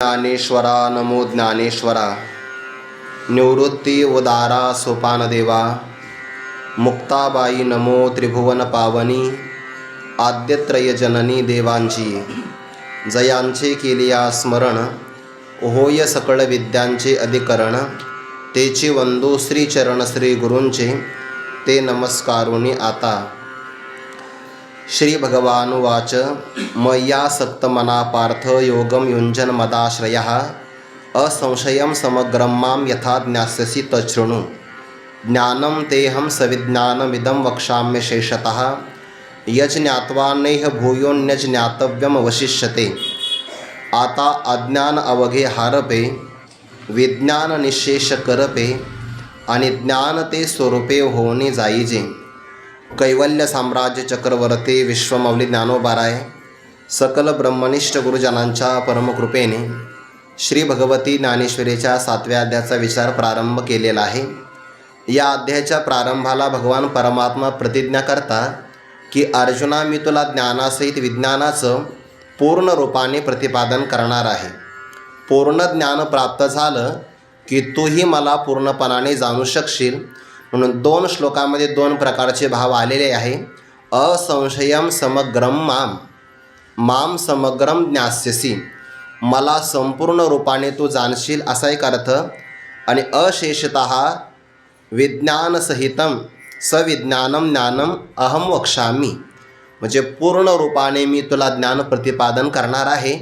ज्ञानेश्वरा नमो ज्ञानेश्वरा। निवृत्ती उदारा सोपानदेवा। मुक्ताबाई नमो त्रिभुवन पावनी। आद्यत्रय जननी देवांची जयांचे केलिया स्मरण। होय सकळ विद्यांचे अधिकरण। तेची वंदू श्रीचरण श्री गुरूंचे ते नमस्कारुनी आता। श्री भगवानुवाच मय्यासक्त मना पार्थ योगम युञ्जन मदाश्रयः असंशयं समग्रं मां यथा ज्ञास्यसि तच्छृणु। ज्ञानं तेऽहं सविज्ञानमिदं वक्ष्याम्य शेषतः यज्ज्ञात्वा नैह भूयोऽन्यज्ज्ञातव्यमवशिष्यते। आता अज्ञान अवघे हारपे विज्ञान निःशेष करपे आणि ज्ञान ते स्वरूपे होणे जाईजे। कैवल्य साम्राज्य चक्रवर्ती विश्वमौली ज्ञानोबाराय सकल ब्रह्मनिष्ठ गुरुजनांच्या परमकृपेने श्री भगवती ज्ञानेश्वरीच्या 7व्या अध्यायाचा विचार प्रारंभ केलेला आहे। या अध्यायाच्या प्रारंभाला भगवान परमात्मा प्रतिज्ञा करतात की अर्जुना, मी तुला ज्ञानासहित विज्ञानाचं पूर्ण रूपाने प्रतिपादन करणार आहे। पूर्ण ज्ञान प्राप्त झालं की तूही मला पूर्णपणाने जाणू शकशील। म्हणून 2 श्लोकामध्ये 2 प्रकारचे भाव आलेले आहे। असंशयम समग्रम माम, माम समग्रम ज्ञास्यसि, मला संपूर्ण रूपाने तू जाणशील असा एक अर्थ। आणि अशेषतः विज्ञानसहितम सविज्ञानम ज्ञानम अहम वक्ष्यामि, म्हणजे पूर्ण रूपाने मी तुला ज्ञान प्रतिपादन करणार आहे।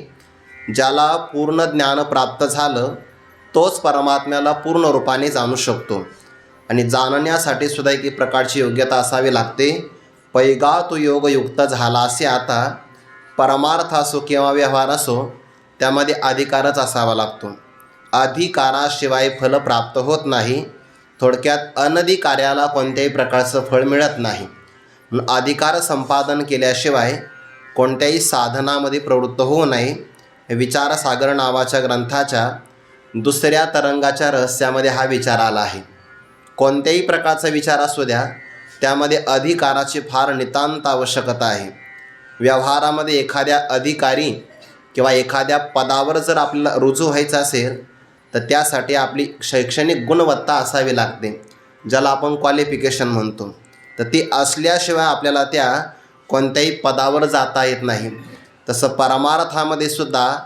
ज्याला पूर्ण ज्ञान प्राप्त झालं तोच परमात्म्याला पूर्ण रूपाने जाणू शकतो। आणि जाणण्यासाठी सुद्धा एक प्रकारची योग्यता असावी लागते। पैगा तू योगयुक्त झालासी आता, परमार्थ असो किंवा व्यवहार असो त्यामध्ये अधिकारच असावा लागतो। अधिकाराशिवाय फल प्राप्त होत नाही। थोडक्यात अनधिकार्याला कोणत्याही प्रकारचं फळ मिळत नाही। अधिकार संपादन केल्याशिवाय कोणत्याही साधनामध्ये प्रवृत्त होऊ नये। विचारसागर नावाच्या ग्रंथाच्या 2ऱ्या तरंगाच्या रहस्यामध्ये हा विचार आला आहे। कोणत्याही प्रकारचा विचार असू द्या त्यामध्ये अधिकाराची फार नितांत आवश्यकता आहे। व्यवहारामध्ये एखाद्या अधिकारी किंवा एखाद्या पदावर जर आपल्याला रुजू व्हायचं असेल तर त्यासाठी आपली शैक्षणिक गुणवत्ता असावी लागते, ज्याला आपण क्वालिफिकेशन म्हणतो। तर ती असल्याशिवाय आपल्याला त्या कोणत्याही पदावर जाता येत नाही। तसं परमार्थामध्ये सुद्धा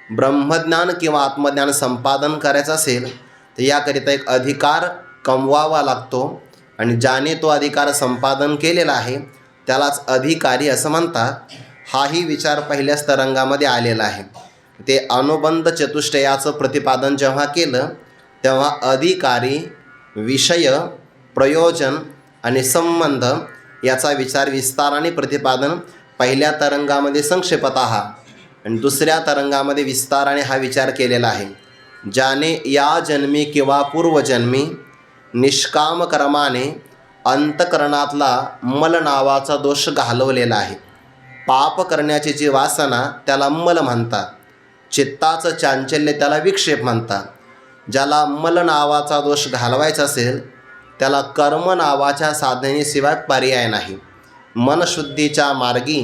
ब्रह्मज्ञान किंवा आत्मज्ञान संपादन करायचं असेल तर याकरिता एक अधिकार कमवावा लागतो। आणि ज्याने तो अधिकार संपादन केलेला आहे त्यालाच अधिकारी असं म्हणतात। हाही विचार पहिल्याच तरंगामध्ये आलेला आहे। ते अनुबंध चतुष्टयाचं प्रतिपादन जेव्हा केलं तेव्हा अधिकारी, विषय, प्रयोजन आणि संबंध याचा विचार विस्ताराने प्रतिपादन पहिल्या तरंगामध्ये संक्षेपतः आणि 2ऱ्या तरंगामध्ये विस्ताराने हा विचार केलेला आहे। ज्याने या जन्मी किंवा पूर्वजन्मी निष्काम कर्माने अंतकरणातला मल नावाचा दोष घालवलेला आहे। पाप करण्याची जी वासना त्याला मल म्हणतात। चित्ताचं चांचल्य त्याला विक्षेप म्हणतात। ज्याला मल नावाचा दोष घालवायचा असेल त्याला कर्म नावाच्या साधनेशिवाय पर्याय नाही। मनशुद्धीच्या मार्गी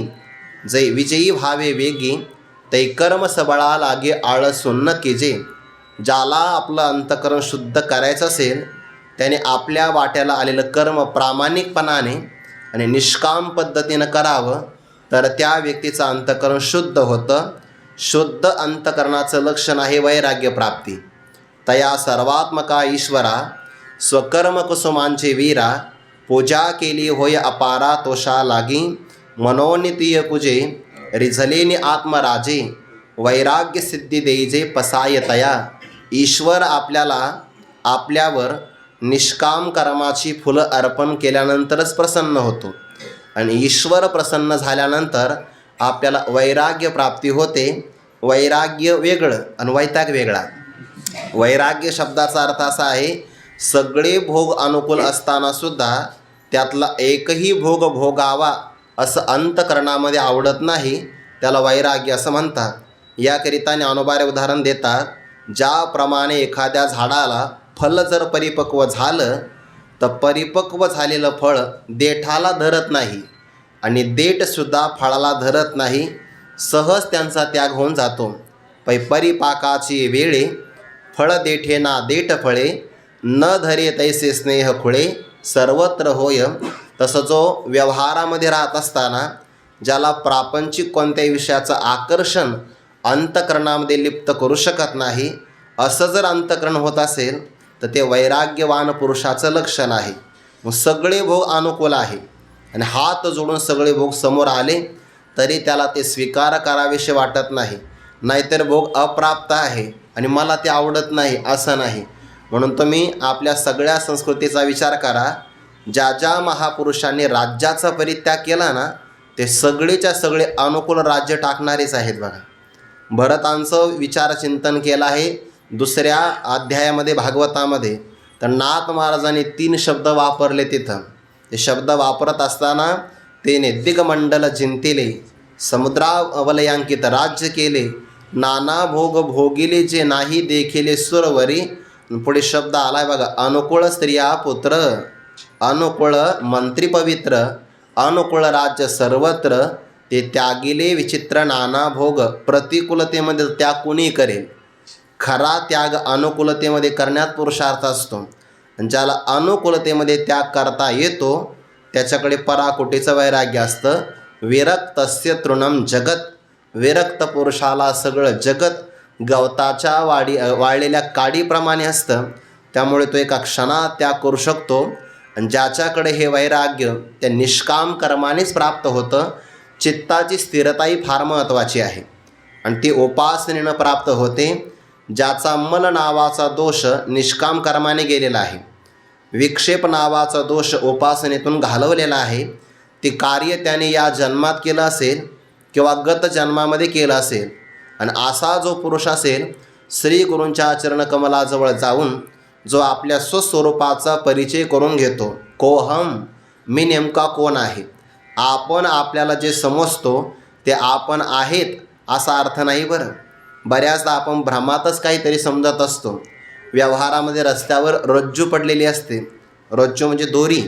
जे विजयी व्हावे वेगी, ते कर्म सबळा लागे आळसून न कीजे। ज्याला आपलं अंतकरण शुद्ध करायचं असेल त्याने आपल्या वाट्याला आलेलं कर्म प्रामाणिकपणाने आणि निष्काम पद्धतीनं करावं तर त्या व्यक्तीचं अंतकरण शुद्ध होतं। शुद्ध अंतकरणाचं लक्षण आहे वैराग्य प्राप्ती। तया सर्वात्मका ईश्वरा स्वकर्म कुसुमांचे वीरा, पूजा केली होय अपारा तोषा लागी। मनोनितीय पूजे रिझलेनी आत्मराजे, वैराग्य सिद्धी देईजे पसाय तया। ईश्वर आपल्यावर निष्काम कर्माची फुलं अर्पण केल्यानंतरच प्रसन्न होतो। आणि ईश्वर प्रसन्न झाल्यानंतर आपल्याला वैराग्य प्राप्ती होते। वैराग्य वेगळं आणि वैताग वेगळा। वैराग्य शब्दाचा अर्थ असा आहे, सगळे भोग अनुकूल असतानासुद्धा त्यातला एकही भोग भोगावा असं अंतकरणामध्ये आवडत नाही, त्याला वैराग्य असं म्हणतात। याकरिता ज्ञानोबारे उदाहरण देतात, ज्याप्रमाणे एखाद्या झाडाला फल जर परिपक्व झालं तर परिपक्व झालेलं फळ देठाला धरत नाही आणि देठसुद्धा फळाला धरत नाही, सहज त्यांचा त्याग होऊन जातो। परिपाकाची वेळे, फळ देठे ना देठ फळे, न धरे तैसे स्नेह खुळे, सर्वत्र होय. तसं जो व्यवहारामध्ये राहत असताना ज्याला प्रापंचिक कोणत्याही विषयाचं आकर्षण अंतःकरणामध्ये लिप्त करू शकत नाही, असं जर अंतःकरण होत असेल तर ते वैराग्यवान पुरुषाचं लक्षण आहे. मग सगळे भोग अनुकूल आहे आणि हात जोडून सगळे भोग समोर आले तरी त्याला ते स्वीकार करावेसे वाटत नाही. नाहीतर भोग अप्राप्त आहे आणि मला ते आवडत नाही असं नाही. म्हणून तुम्ही आपल्या सगळ्या संस्कृतीचा विचार करा. ज्या ज्या महापुरुषांनी राज्याचा परित्याग केला ना, ते सगळेच्या सगळे अनुकूल राज्य टाकणारेच आहेत. बघा, भरतांचं विचारचिंतन केलं आहे दुसऱ्या अध्यायामध्ये भागवतामध्ये. तर नाथ महाराजांनी 3 शब्द वापरले तिथं. ते शब्द वापरत असताना तेने दिगमंडल जिंतिले, समुद्रावलयांकित राज्य केले, नाना भोग भोगिले जे नाही देखिले सुरवरी. पुढे शब्द आलाय बघा, अनुकूळ स्त्रिया पुत्र, अनुकूळ मंत्री पवित्र, अनुकूळ राज्य सर्वत्र, ते त्यागिले विचित्र नाना भोग. प्रतिकूलतेमध्ये त्याग कुणी करेल. खरा त्याग अनुकूलतेमध्ये करण्यात पुरुषार्थ असतो. आणि ज्याला अनुकूलतेमध्ये त्याग करता येतो त्याच्याकडे पराकोटीचं वैराग्य असतं. विरक्तस्य तृणम जगत, विरक्त पुरुषाला सगळं जगत गवताच्या वाळलेल्या काडीप्रमाणे असतं. त्यामुळे तो एका क्षणात त्याग करू शकतो. आणि ज्याच्याकडे हे वैराग्य त्या निष्काम कर्मानेच प्राप्त होतं. चित्ताची स्थिरताही फार महत्त्वाची आहे आणि ती उपासनेनं प्राप्त होते. ज्याचा मल नावाचा दोष निष्काम कर्माने गेलेला आहे, विक्षेप नावाचा दोष उपासनेतून घालवलेला आहे. ते कार्य त्याने या जन्मात केलं असेल किंवा गत जन्मामध्ये केलं असेल. आणि असा जो पुरुष असेल, श्री गुरूंच्या चरणकमलाजवळ जाऊन जो आपल्या स्वस्वरूपाचा परिचय करून घेतो, कोहम, मी नेमका कोण आहे. आपण आपल्याला जे समजतो ते आपण आहेत असा अर्थ नाही. बरं, बऱ्याचदा आपण भ्रमातच काहीतरी समजत असतो. व्यवहारामध्ये रस्त्यावर रज्जू पडलेली असते, रज्जू म्हणजे दोरी,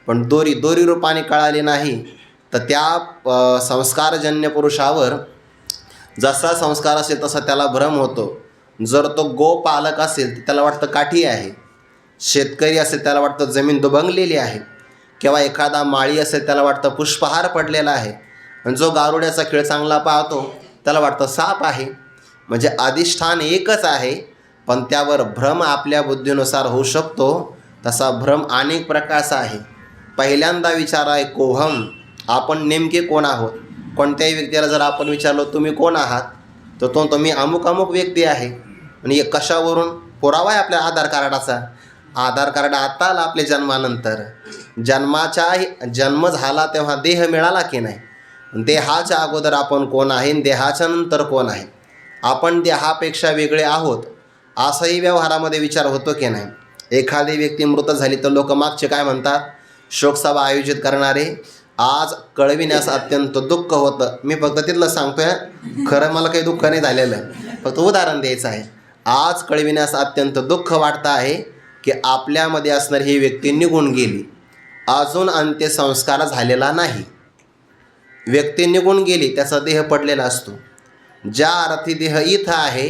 पण दोरी रूपाने कळाली नाही तर त्या संस्कारजन्य पुरुषावर जसा संस्कार असेल तसा त्याला भ्रम होतो. जर तो गोपालक असेल तर त्याला वाटतं काठी आहे, शेतकरी असेल त्याला वाटतं जमीन दुभंगलेली आहे, किंवा एखादा माळी असेल त्याला वाटतं पुष्पहार पडलेला आहे, आणि जो गारुड्याचा खेळ चांगला पाहतो त्याला वाटतं साप आहे. म्हणजे अधिष्ठान एकच आहे, पण त्यावर भ्रम आपल्या बुद्धीनुसार होऊ शकतो. तसा भ्रम अनेक प्रकारचा आहे. पहिल्यांदा विचार आहे कोहम, आपण नेमके कोण आहोत. कोणत्याही व्यक्तीला जर आपण विचारलो तुम्ही कोण आहात, तर तो मी अमुक अमुक व्यक्ती आहे. आणि कशावरून पुरावा आहे आपल्या आधार कार्डाचा. आधार कार्ड आता आला आपल्या जन्मानंतर. जन्म झाला तेव्हा देह मिळाला की नाही. देहाच्या अगोदर आपण कोण आहे, देहाच्या नंतर कोण आहे. आपण देहापेक्षा वेगळे आहोत असाही व्यवहारामध्ये विचार होतो की नाही. एखादी व्यक्ती मृत झाली तर लोक मागचे काय म्हणतात, शोकसभा आयोजित करणारे, आज कळविण्यास अत्यंत दुःख होतं. मी फक्त तिथलं सांगतोय, खरं मला काही दुःख नाही झालेलं, फक्त उदाहरण द्यायचं आहे. आज कळविण्यास अत्यंत दुःख वाटतं आहे की आपल्यामध्ये असणारी ही व्यक्ती निघून गेली, अजून अंत्यसंस्कार झालेला नाही. व्यक्ती निघून गेली, त्याचा देह पडलेला असतो. ज्या अर्थी देह इथं आहे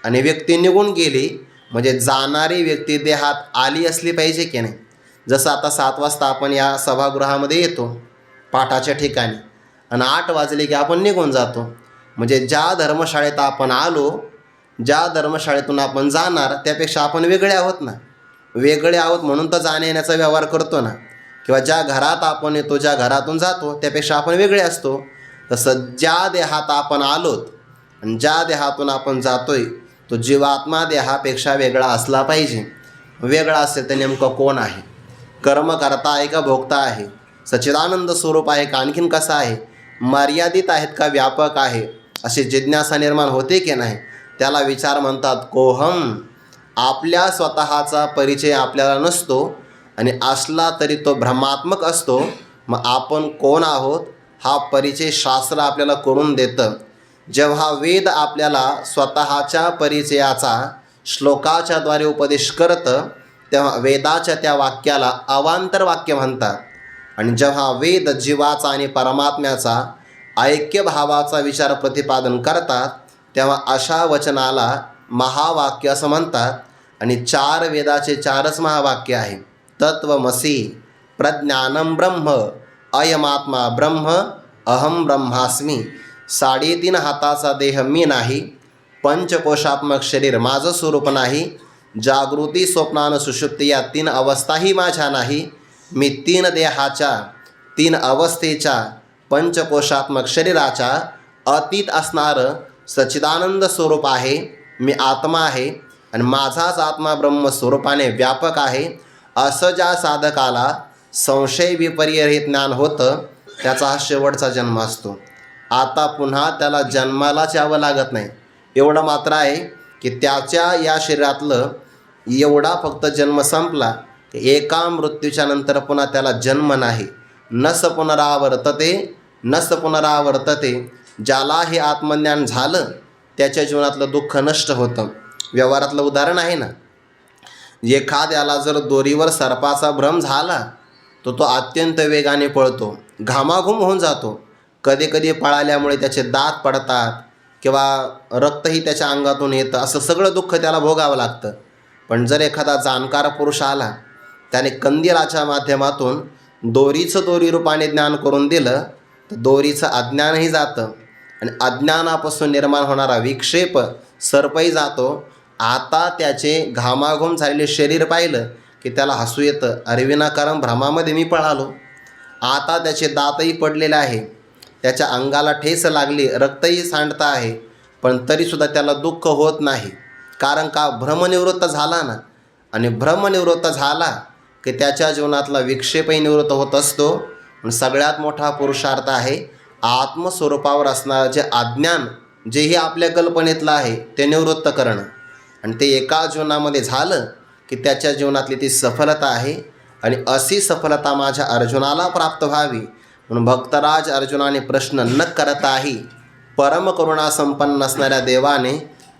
आणि व्यक्ती निघून गेली म्हणजे जाणारी व्यक्ती देहात आली असली पाहिजे की नाही. जसं आता 7 वाजता आपण या सभागृहामध्ये येतो पाठाच्या ठिकाणी, आणि 8 वाजले की आपण निघून जातो. म्हणजे ज्या धर्मशाळेत आपण आलो, ज्या धर्मशाळेतून आपण जाणार त्यापेक्षा आपण वेगळे आहोत ना. वेगळे आहोत म्हणून तर जाण्या येण्याचा व्यवहार करतो ना. किंवा ज्या घरात आपण येतो, ज्या घरातून जातो त्यापेक्षा आपण वेगळे असतो. तसं ज्या देहात आपण आलोत आणि ज्या देहातून आपण जातोय तो जीवात्मा देहापेक्षा वेगळा असला पाहिजे. वेगळा असेल तर नेमकं कोण आहे, कर्म करता आहे का भोगता आहे, सच्चिदानंद स्वरूप आहे का आणखीन कसा आहे, मर्यादित आहेत का व्यापक आहे, अशी जिज्ञासा निर्माण होते की नाही. त्याला विचार म्हणतात कोहम. आपल्या स्वतःचा परिचय आपल्याला नसतो आणि असला तरी तो भ्रमात्मक असतो. मग आपण कोण आहोत हा परिचय शास्त्र आपल्याला करून देतं. जेव्हा वेद आपल्याला स्वतःच्या परिचयाचा श्लोकाच्या द्वारे उपदेश करतं तेव्हा वेदाच्या त्या वाक्याला अवांतर वाक्य म्हणतात. आणि जेव्हा वेद जीवाचा आणि परमात्म्याचा ऐक्यभावाचा विचार प्रतिपादन करतात तेव्हा अशा वचनाला महावाक्य असं म्हणतात. आणि 4 वेदाचे 4च महावाक्य आहे. तत्वमसी, प्रज्ञानम ब्रह्म, अयमात्मा ब्रह्म, अहम ब्रह्मास्मी. 3.5 हाताचा देह मी नाही, पंचकोशात्मक शरीर माझं स्वरूप नाही, जागृती स्वप्नान सुषुप्ती या 3 अवस्थाही माझ्या नाही. मी 3 देहाच्या 3 अवस्थेच्या पंचकोशात्मक शरीराच्या अतीत असणारं सच्चिदानंद स्वरूप आहे. मी आत्मा आहे आणि माझाच आत्मा ब्रह्मस्वरूपाने व्यापक आहे. असं ज्या साधकाला संशय विपर्यय ज्ञान होतं त्याचा हा शेवटचा जन्म असतो. आता पुन्हा त्याला जन्मालाच यावं लागत नाही. एवढं मात्र आहे की त्याच्या या शरीरातलं एवढा फक्त जन्म संपला की एका मृत्यूच्या नंतर पुन्हा त्याला जन्म नाही. नस पुनरावर्तते, नस पुनरावर्तते. ज्याला हे आत्मज्ञान झालं त्याच्या जीवनातलं दुःख नष्ट होतं. व्यवहारातलं उदाहरण आहे ना, एखाद्याला जर दोरीवर सर्पाचा भ्रम झाला तर तो अत्यंत वेगाने पळतो, घामाघूम होऊन जातो. कधीकधी पळाल्यामुळे त्याचे दात पडतात किंवा रक्तही त्याच्या अंगातून येतं. असं सगळं दुःख त्याला भोगावं लागतं. पण जर एखादा जाणकार पुरुष आला, त्याने कंदिलाच्या माध्यमातून दोरीचं दोरी रूपाने ज्ञान करून दिलं तर दोरीचं अज्ञानही जातं आणि अज्ञानापासून निर्माण होणारा विक्षेप सर्पही जातो. आता त्याचे घामाघूम झालेले शरीर पाहिलं की त्याला हसू येतं. अरे विनाकारण भ्रमामध्ये मी पळालो. आता त्याचे दातही पडलेले आहे, त्याच्या अंगाला ठेस लागली, रक्तही सांडतं आहे, पण तरीसुद्धा त्याला दुःख होत नाही. कारण का? भ्रमनिवृत्त झाला ना. आणि भ्रमनिवृत्त झाला की त्याच्या जीवनातला विक्षेपही निवृत्त होत असतो. पण सगळ्यात मोठा पुरुषार्थ आहे आत्मस्वरूपावर असणारं जे अज्ञान, जेही आपल्या कल्पनेतलं आहे ते निवृत्त करणं. आणि ते एका जीवनामध्ये झालं की त्याच्या जीवनातली ती सफलता आहे. आणि अशी सफलता माझ्या अर्जुनाला प्राप्त व्हावी म्हणून भक्तराज अर्जुनाने प्रश्न न करताही परमकरुणा संपन्न असणाऱ्या देवाने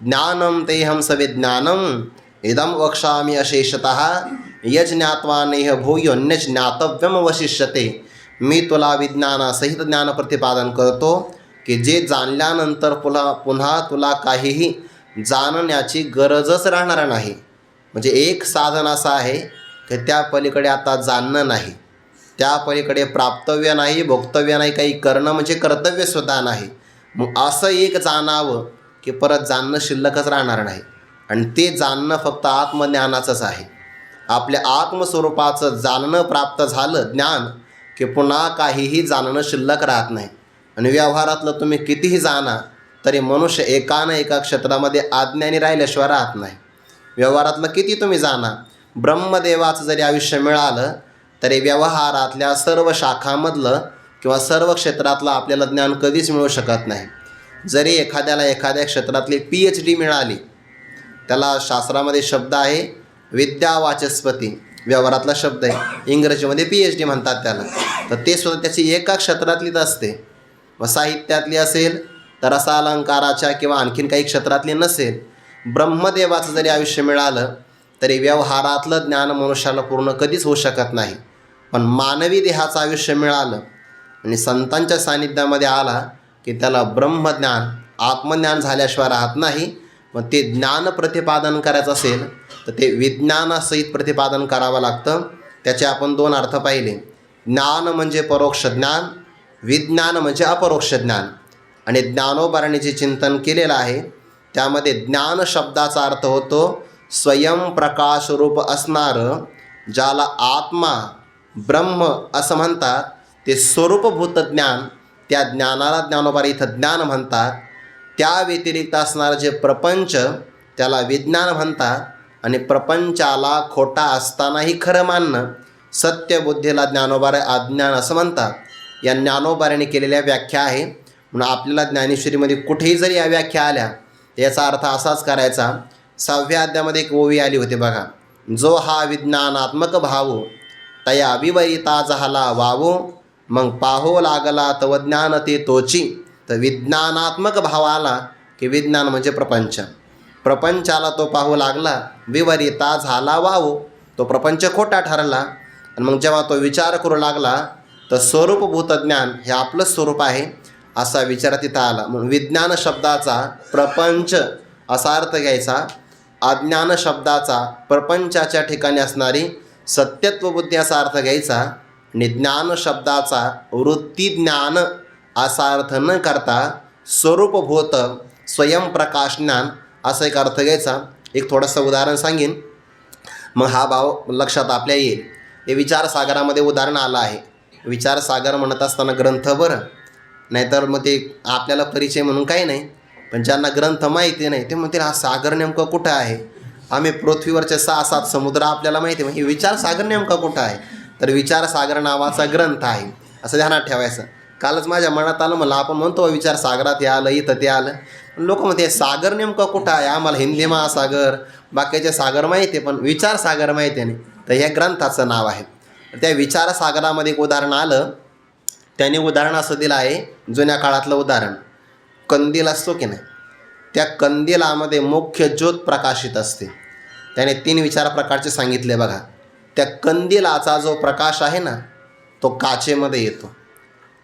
ज्ञानम तेहम सविज्ञानम इदम वक्ष्यामि अशेषतः यज्ञात्वा नेह भूयोन्य ज्ञातव्यम वशिष्यते. मी तुला विज्ञानासहित ज्ञान प्रतिपादन करतो की जे जाणल्यानंतर पुन्हा तुला काहीही जाणण्याची गरजच राहणार नाही. म्हणजे एक साधन असं आहे की त्या पलीकडे आता जाणणं नाही, त्या पलीकडे प्राप्तव्य नाही, भोक्तव्य नाही, काही करणं म्हणजे कर्तव्यसुद्धा नाही. मग असं एक जाणावं की परत जाणणं शिल्लकच राहणार नाही. आणि ते जाणणं फक्त आत्मज्ञानाचंच आहे. आपल्या आत्मस्वरूपाचं जाणणं प्राप्त झालं ज्ञान की पुन्हा काहीही जाणणं शिल्लक राहत नाही. आणि व्यवहारातलं तुम्ही कितीही जाणा तरी मनुष्य एका ना एका क्षेत्रामध्ये अज्ञानी राहिल्याशिवाय राहत नाही. व्यवहारातलं किती तुम्ही जाणा, ब्रह्मदेवाचं जरी आयुष्य मिळालं तरी व्यवहारातल्या सर्व शाखांमधलं किंवा सर्व क्षेत्रातलं आपल्याला ज्ञान कधीच मिळू शकत नाही. जरी एखाद्याला एखाद्या क्षेत्रातली PhD मिळाली, त्याला शास्त्रामध्ये शब्द आहे विद्यावाचस्पती, व्यवहारातला शब्द आहे, इंग्रजीमध्ये PhD म्हणतात त्याला. तर ते सुद्धा त्याची एका क्षेत्रातलीच असते. व साहित्यातली असेल तर रसा अलंकाराच्या किंवा आणखीन काही क्षेत्रातली नसेल. ब्रह्मदेवाचं जरी आयुष्य मिळालं तरी व्यवहारातलं ज्ञान मनुष्याला पूर्ण कधीच होऊ शकत नाही. पण मानवी देहाचं आयुष्य मिळालं आणि संतांच्या सानिध्यामध्ये आला की त्याला ब्रह्मज्ञान, आत्मज्ञान झाल्याशिवाय राहत नाही. मग ते ज्ञान प्रतिपादन करायचं असेल तर ते विज्ञानासहित प्रतिपादन करावं लागतं. त्याचे आपण 2 अर्थ पाहिले. ज्ञान म्हणजे परोक्ष ज्ञान, विज्ञान म्हणजे अपरोक्ष ज्ञान. आणि ज्ञानोबाराने जे चिंतन केलेलं आहे त्यामध्ये ज्ञान शब्दाचा अर्थ होतो स्वयंप्रकाश रूप असणारं, ज्याला आत्मा ब्रह्म असं म्हणतात, ते स्वरूपभूत ज्ञान. त्या ज्ञानाला ज्ञानोबारी इथं ज्ञान म्हणतात. त्या व्यतिरिक्त असणारं जे प्रपंच त्याला विज्ञान म्हणतात. आणि प्रपंचाला खोटा असतानाही खरं मानणं, सत्यबुद्धीला ज्ञानोबारे अज्ञान असं म्हणतात. या ज्ञानोबाऱ्याने केलेल्या व्याख्या आहे. म्हणून आपल्याला ज्ञानेश्वरीमध्ये कुठेही जरी या व्याख्या आल्या याचा अर्थ असाच करायचा. 6व्या अध्यायामध्ये एक ओवी आली होती बघा, जो हा विज्ञानात्मक भावो तया विवरिता झाला वावो, मग पाहो लागला तव ज्ञान ते तोची. तर विज्ञानात्मक भाव आला की विज्ञान म्हणजे प्रपंच, प्रपंचाला तो पाहू लागला, विवरिता झाला वावो, तो प्रपंच खोटा ठरला. आणि मग जेव्हा तो विचार करू लागला तर स्वरूपभूत ज्ञान हे आपलं स्वरूप आहे, असा विचार तिथं आला. म्हणून विज्ञान शब्दाचा प्रपंच असा अर्थ घ्यायचा, अज्ञान शब्दाचा प्रपंचाच्या ठिकाणी असणारी सत्यत्व बुद्धी असा अर्थ घ्यायचा, आणि ज्ञान शब्दाचा वृत्ती ज्ञान असा अर्थ न करता स्वरूपभूत स्वयंप्रकाश ज्ञान असा एक अर्थ घ्यायचा. एक थोडंसं उदाहरण सांगेन, मग हा भाव लक्षात आपल्या येईल. हे विचारसागरामध्ये उदाहरण आलं आहे. विचारसागर म्हणत असताना ग्रंथ बरं, नाहीतर मग ते आपल्याला परिचय म्हणून काही नाही. पण ज्यांना ग्रंथ माहिती नाही ते म्हणतील हा सागर नेमका कुठं आहे. आम्ही पृथ्वीवरचे 6-7 समुद्र आपल्याला माहिती आहे, मग हे विचारसागर नेमका कुठं आहे. तर विचारसागर नावाचा ग्रंथ आहे असं ध्यानात ठेवायचं. कालच माझ्या मनात आलं, मला आपण म्हणतो विचारसागरात हे आलं, इथं ते आलं. लोक म्हणते सागर नेमका कुठं आहे. आम्हाला हिंदी महासागर बाकीचे सागर माहिती आहे, पण विचारसागर माहिती नाही. तर ह्या ग्रंथाचं नाव आहे. त्या विचारसागरामध्ये एक उदाहरण आलं. त्याने उदाहरण असं दिलं आहे, जुन्या काळातलं उदाहरण. कंदील असतो की नाही, त्या कंदिलामध्ये मुख्य ज्योत प्रकाशित असते. त्याने 3 विचार प्रकारचे सांगितले बघा. त्या कंदिलाचा जो प्रकाश आहे ना, तो काचेमध्ये येतो.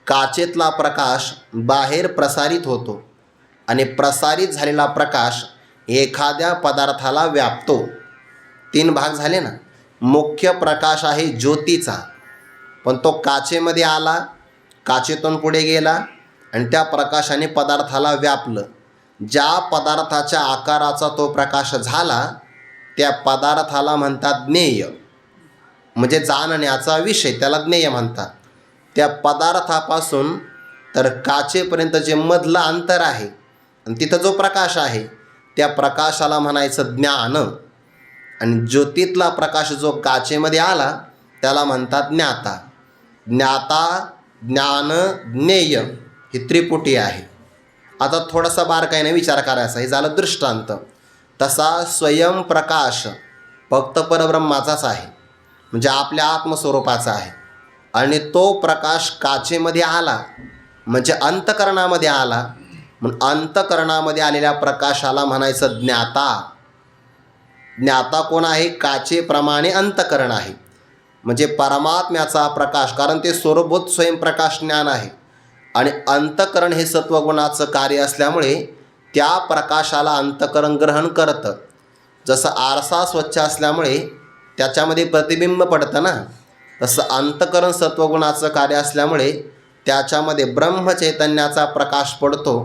काचेतला प्रकाश बाहेर प्रसारित होतो आणि प्रसारित झालेला प्रकाश एखाद्या पदार्थाला व्यापतो. 3 भाग झाले ना. मुख्य प्रकाश आहे ज्योतीचा, पण तो काचेमध्ये आला, काचेतून पुढे गेला आणि त्या प्रकाशाने पदार्थाला व्यापलं. ज्या पदार्थाच्या आकाराचा तो प्रकाश झाला त्या पदार्थाला म्हणतात ज्ञेय, म्हणजे जाणण्याचा विषय, त्याला ज्ञेय म्हणतात. त्या पदार्थापासून तर काचेपर्यंत जे मधलं अंतर आहे आणि तिथं जो प्रकाश आहे त्या प्रकाशाला म्हणायचं ज्ञान. आणि ज्योतीतला प्रकाश जो काचेमध्ये आला त्याला म्हणतात ज्ञाता. ज्ञाता, ज्ञान, ज्ञेय ही त्रिपुटी आहे. आता थोडासा बारकाईने विचार करायचा. हे झालं दृष्टांत. तसा स्वयंप्रकाश फक्त परब्रह्माचाच आहे, म्हणजे आपल्या आत्मस्वरूपाचा आहे. आणि तो प्रकाश काचेमध्ये आला म्हणजे अंतकरणामध्ये आला, म्हणून अंतकरणामध्ये आलेल्या प्रकाशाला म्हणायचं ज्ञाता. ज्ञाता कोण आहे? काचेप्रमाणे अंतकरण आहे, म्हणजे परमात्म्याचा प्रकाश, कारण ते स्वरूपभूत स्वयंप्रकाश ज्ञान आहे. आणि अंतकरण हे सत्वगुणाचं कार्य असल्यामुळे त्या प्रकाशाला अंतकरण ग्रहण करतं. जसं आरसा स्वच्छ असल्यामुळे त्याच्यामध्ये प्रतिबिंब पडतं ना, तसं अंतकरण सत्वगुणाचं कार्य असल्यामुळे त्याच्यामध्ये ब्रह्मचैतन्याचा प्रकाश पडतो.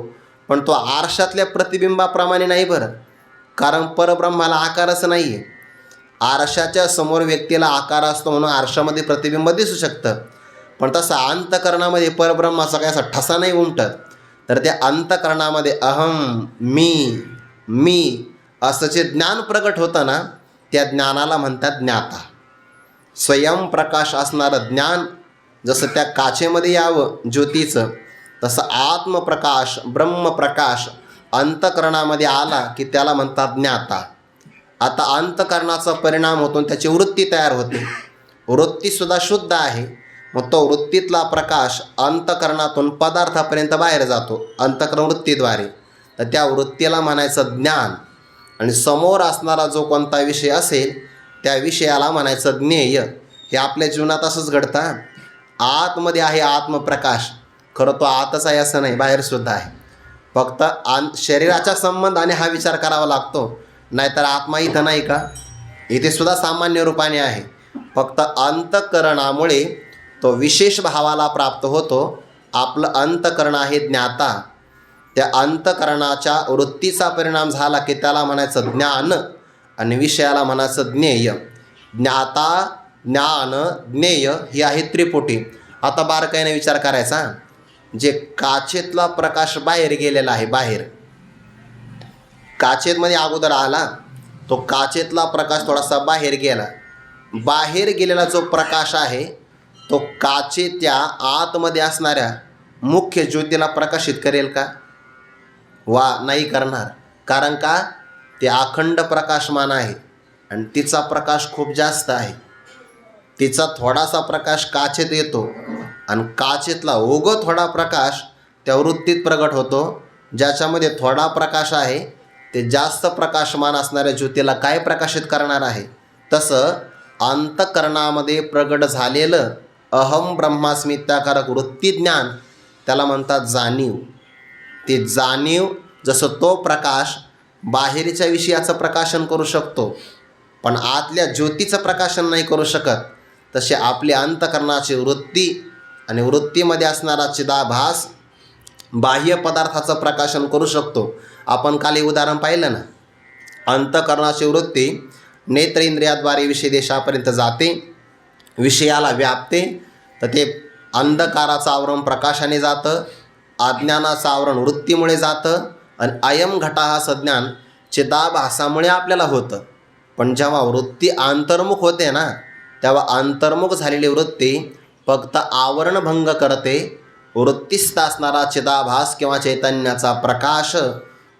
पण तो आरशातल्या प्रतिबिंबाप्रमाणे नाही बरं, कारण परब्रह्माला आकारच नाही आहे. आरशाच्या समोर व्यक्तीला आकार असतो म्हणून आरशामध्ये प्रतिबिंब दिसू शकतं, पण तसं अंतकरणामध्ये परब्रह्माचा काय असा ठसा नाही उमटत. तर त्या अंतकरणामध्ये अहम, मी असं जे ज्ञान प्रगट होतं ना, त्या ज्ञानाला म्हणतात ज्ञाता. स्वयंप्रकाश असणारं ज्ञान जसं त्या काचेमध्ये यावं ज्योतीचं, तसं आत्मप्रकाश, ब्रह्मप्रकाश अंतकरणामध्ये आला की त्याला म्हणतात ज्ञाता. आता अंतकरणाचा परिणाम होतो, त्याची वृत्ती तयार होते. वृत्तीसुद्धा शुद्ध आहे, मग तो वृत्तीतला प्रकाश अंतकरणातून पदार्थापर्यंत बाहेर जातो अंतकरण वृत्तीद्वारे. तर त्या वृत्तीला म्हणायचं ज्ञान. आणि समोर असणारा जो कोणता विषय असेल त्या विषयाला म्हणायचं ज्ञेय. हे आपल्या जीवनात असंच घडतं. आतमध्ये आहे आत्मप्रकाश, खरं तो आतच आहे असं नाही, बाहेरसुद्धा आहे. फक्त शरीराच्या संबंधाने हा विचार करावा लागतो, नाहीतर आत्मा इथं नाही का? इथे सुद्धा सामान्य रूपाने आहे. फक्त अंतकरणामुळे तो विशेष भावाला प्राप्त होतो. आपलं अंतकरण आहे ज्ञाता. त्या अंतकरणाच्या वृत्तीचा परिणाम झाला की त्याला म्हणायचं ज्ञान आणि विषयाला म्हणायचं ज्ञेय. ज्ञाता, ज्ञान, ज्ञेय ही आहे त्रिपुटी. आता बारकाईने विचार करायचा. जे काचेतला प्रकाश बाहेर गेलेला आहे, बाहेर काचेतमध्ये अगोदर आला, तो काचेतला प्रकाश थोडासा बाहेर गेला. बाहेर गेलेला जो प्रकाश आहे तो काचेच्या आतमध्ये असणाऱ्या मुख्य ज्योतीला प्रकाशित करेल का? नाही करणार. कारण का? ते अखंड प्रकाशमान आहे आणि तिचा प्रकाश खूप जास्त आहे. तिचा थोडासा प्रकाश काचेत येतो आणि काचेतला थोडा प्रकाश त्या वृत्तीत प्रगट होतो. ज्याच्यामध्ये थोडा प्रकाश आहे ते जास्त प्रकाशमान असणाऱ्या ज्योतीला काय प्रकाशित करणार आहे? तसं अंतकरणामध्ये प्रगट झालेलं अहम ब्रह्मास्मित्याकारक वृत्तीज्ञान त्याला म्हणतात जाणीव. ते जाणीव जसं तो प्रकाश बाहेरच्या विषयाचं प्रकाशन करू शकतो पण आतल्या ज्योतीचं प्रकाशन नाही करू शकत, तसे आपली अंतःकरणाची वृत्ती आणि वृत्तीमध्ये असणारा चिदाभास बाह्य पदार्थाचं प्रकाशन करू शकतो. आपण काल हे उदाहरण पाहिलं ना, अंतःकरणाची वृत्ती नेत्रेंद्रियाद्वारे विषय देशापर्यंत जाते, विषयाला व्यापते, तर ते अंधकाराचं आवरण प्रकाशाने जातं, अज्ञानाचं आवरण वृत्तीमुळे जातं आणि अयम घटा हा संज्ञान चिदाभासामुळे आपल्याला होतं. पण जेव्हा वृत्ती अंतर्मुख होते ना, तेव्हा अंतर्मुख झालेली वृत्ती फक्त आवरणभंग करते. वृत्तीस्थ असणारा चिदाभास किंवा चैतन्याचा प्रकाश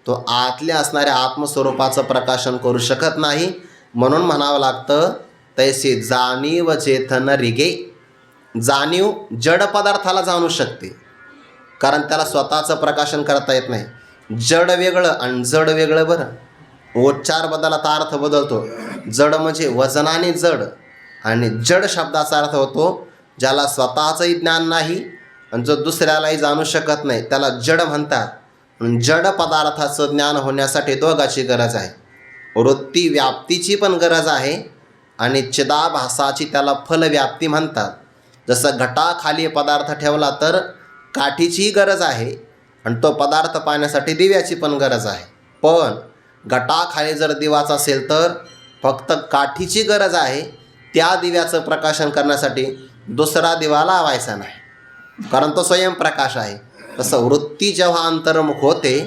तो आतल्या असणाऱ्या आत्मस्वरूपाचं प्रकाशन करू शकत नाही. म्हणून म्हणावं लागतं तैसे जाणीव चेतन रिगे. जाणीव जड पदार्थाला जाणू शकते कारण त्याला स्वतःचं प्रकाशन करता येत नाही. जड वेगळं आणि जड वेगळं बरं. उच्चार बदलता अर्थ बदलतो. जड म्हणजे वजनाने जड आणि जड शब्दाचा अर्थ होतो ज्याला स्वतःचंही ज्ञान नाही आणि जो दुसऱ्यालाही जाणू शकत नाही त्याला जड म्हणतात. जड पदार्थाचं ज्ञान होण्यासाठी दोघाची गरज आहे. वृत्ती व्याप्तीची पण गरज आहे आणि चिदाभासाची त्याला फलव्याप्ती म्हणतात. जसं घटाखाली पदार्थ ठेवला तर काठीचीही गरज आहे आणि तो पदार्थ पाहण्यासाठी दिव्याची पण गरज आहे. पण घटाखाली जर दिवाच असेल तर फक्त काठीची गरज आहे. त्या दिव्याचं प्रकाशन करण्यासाठी दुसरा दिवा लावायचा नाही कारण तो स्वयंप्रकाश आहे. तसं वृत्ती जेव्हा अंतर्मुख होते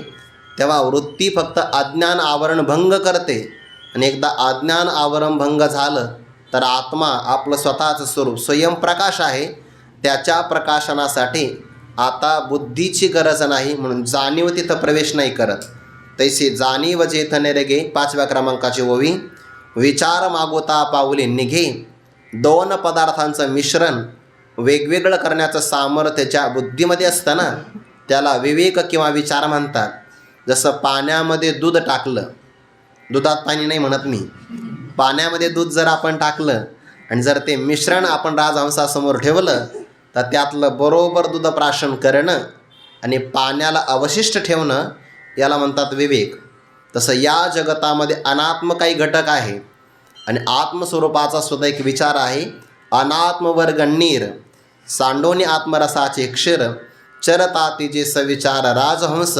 तेव्हा वृत्ती फक्त अज्ञान आवरणभंग करते आणि एकदा अज्ञान आवरणभंग झालं तर आत्मा आपलं स्वतःचं स्वरूप स्वयंप्रकाश आहे. त्याच्या प्रकाशनासाठी आता बुद्धीची गरज नाही म्हणून जाणीव तिथं प्रवेश नाही करत. तैसे जाणीव चेतन रेगे 5व्या क्रमांकाची ओवी. विचार मागोता पाऊले निघे. दोन पदार्थांचं मिश्रण वेगवेगळं करण्याचं सामर्थ्य ज्या बुद्धीमध्ये असतं ना त्याला विवेक किंवा विचार म्हणतात. जसं पाण्यामध्ये दूध टाकलं, दुधात पाणी नाही म्हणत मी, पाण्यामध्ये दूध जर आपण टाकलं आणि जर ते मिश्रण आपण राजहंसासमोर ठेवलं तर त्यातलं बरोबर दूध प्राशन करणं आणि पाण्याला अवशिष्ट ठेवणं याला म्हणतात विवेक. तसं या जगतामध्ये अनात्म काही घटक आहे आणि आत्मस्वरूपाचा सुद्धा एक विचार आहे. अनात्मवर्ग नीर सांडोनी आत्मरसाचे क्षीर चरतातीचे सविचार राजहंस.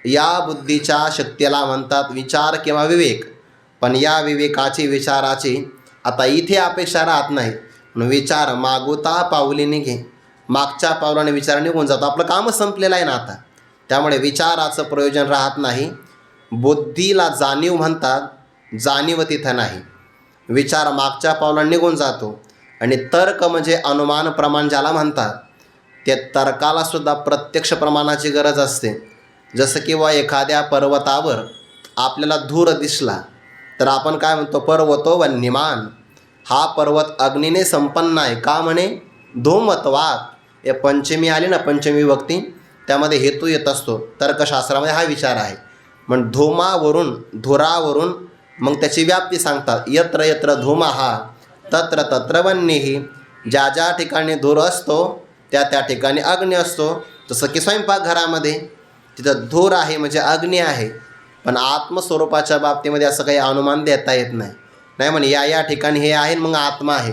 या बुद्धीच्या शक्तीला म्हणतात विचार किंवा विवेक. पण या विवेकाची विचाराची आता इथे अपेक्षा राहत नाही. विचार मागोता पाऊली निघे. मागच्या पावलाने विचार निघून जातो. आपलं कामच संपलेलं आहे ना आता, त्यामुळे विचाराचं प्रयोजन राहत नाही. बुद्धीला जाणीव म्हणतात, जाणीव तिथं नाही. विचार मागच्या पावलाने निघून जातो आणि तर्क म्हणजे अनुमान प्रमाण ज्याला म्हणतात. त्या तर्कालासुद्धा प्रत्यक्ष प्रमाणाची गरज असते. जसं किंवा एखाद्या पर्वतावर आपल्याला धूर दिसला तर आपण काय म्हणतो, पर्वतो वन्यमान. हा पर्वत अग्नीने संपन्न आहे. का म्हणे, धूमत्वात. हे पंचमी आली ना, पंचमी विभक्ती, त्यामध्ये हेतू येत असतो. तर्कशास्त्रामध्ये हा विचार आहे. पण धूमावरून, धुरावरून मग त्याची व्याप्ती सांगतात. यत्र यत्र धूमहा तत्र तत्र वन्यही. ज्या ज्या ठिकाणी धूर असतो त्या त्या ठिकाणी अग्नी असतो. जसं की स्वयंपाकघरामध्ये तिथं धूर आहे म्हणजे अग्नी आहे. पण आत्मस्वरूपाच्या बाबतीमध्ये असं काही अनुमान देता येत नाही. नाही म्हणे या ठिकाणी हे आहे मग आत्मा आहे,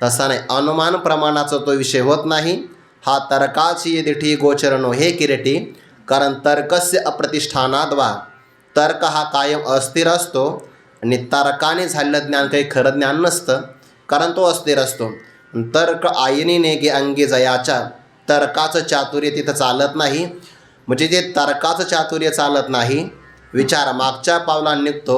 तसा नाही. अनुमान प्रमाणाचा तो विषय होत नाही. हा तर्काची दिठी गोचरणो हे किरीटी. कारण तर्कस्य अप्रतिष्ठानाद्वा. तर्क हा कायम अस्थिर असतो आणि तर्काने झालेलं ज्ञान काही खरं ज्ञान नसतं कारण तो अस्थिर असतो. तर्क आयनीने गे अंगी जयाच्या. तर्काचं चातुर्य तिथं चालत नाही. म्हणजे जे तर्काचं चातुर्य चालत नाही, विचार मागच्या पावलांनी निघतो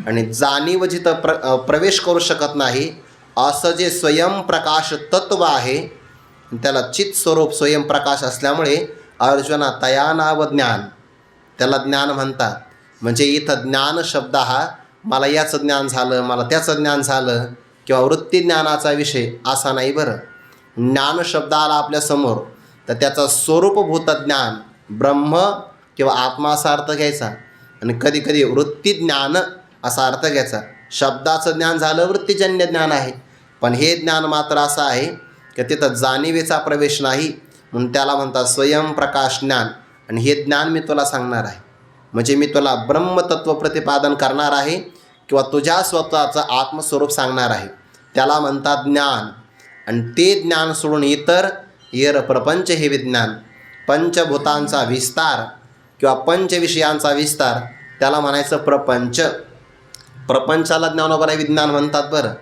आणि जाणीव जिथं प्रवेश करू शकत नाही, असं जे स्वयंप्रकाश तत्व आहे त्याला चित स्वरूप स्वयंप्रकाश असल्यामुळे अर्जुना तया नाव ज्ञान, त्याला ज्ञान म्हणतात. म्हणजे इथं ज्ञान शब्द हा मला याचं ज्ञान झालं, मला त्याचं ज्ञान झालं किंवा वृत्ती ज्ञानाचा विषय असा नाही बरं. ज्ञान शब्द आला आपल्यासमोर तर त्याचा स्वरूपभूत ज्ञान ब्रह्म किंवा आत्मा असा अर्थ घ्यायचा आणि कधी कधी वृत्ती ज्ञान असा अर्थ घ्यायचा. शब्दाचं ज्ञान झालं वृत्तीजन्य ज्ञान आहे. पण हे ज्ञान मात्र असं आहे की तिथं जाणीवेचा प्रवेश नाही. म्हणून त्याला म्हणतात स्वयंप्रकाश ज्ञान. आणि हे ज्ञान मी तुला सांगणार आहे, म्हणजे मी तुला ब्रह्मतत्व प्रतिपादन करणार आहे किंवा तुझ्या स्वतःचं आत्मस्वरूप सांगणार आहे, त्याला म्हणतात ज्ञान. आणि ते ज्ञान सोडून इतर प्रपंच हे विज्ञान, पंचभूतांचा विस्तार किंवा पंचविषयांचा विस्तार, त्याला म्हणायचं प्रपंच. प्रपंचाला ज्ञानोबा विज्ञान म्हणतात. बरं,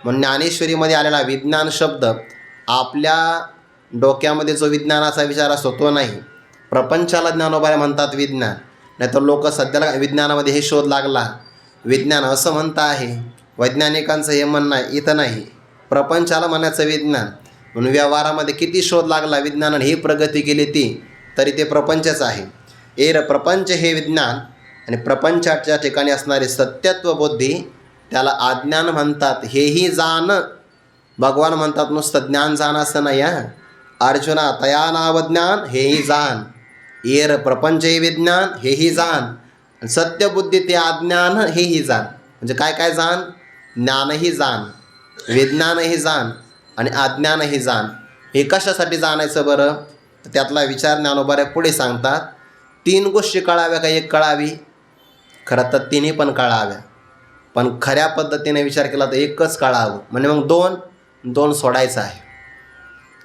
मग ज्ञानेश्वरीमध्ये आलेला विज्ञान शब्द आपल्या डोक्यामध्ये जो विज्ञानाचा विचार असतो तो नाही. प्रपंचाला ज्ञानोबा म्हणतात विज्ञान. नाही तर लोक सध्याला विज्ञानामध्ये हे शोध लागला, विज्ञान असं म्हणतं आहे, वैज्ञानिकांचं हे म्हणणं आहे, इथं नाही. प्रपंचाला म्हणायचं विज्ञान. म्हणून व्यवहारामध्ये किती शोध लागला, विज्ञानाने ही प्रगती केली ती, तरी ते प्रपंचच आहे. प्रपंच हे विज्ञान. आणि प्रपंचाच्या ठिकाणी असणारी सत्यत्व बुद्धी त्याला अज्ञान म्हणतात. हेही जाण. भगवान म्हणतात नुसतं ज्ञान जाण असं नाही. अर्जुना तया नाव ज्ञान हेही जाण. प्रपंच हे विज्ञान हेही जाण. सत्यबुद्धी ते अज्ञान हेही जाण. म्हणजे काय काय जाण? ज्ञानही जाण, विज्ञानही जाण आणि अज्ञानही जाण. हे कशासाठी जाणायचं बरं? त्यातला विचार ज्ञानोबा पुढे सांगतात. 3 गोष्टी कळाव्या का एक कळावी? खरं तर तिन्ही पण कळाव्या, पण खऱ्या पद्धतीने विचार केला तर एकच कळावं. म्हणजे मग दोन सोडायचं आहे.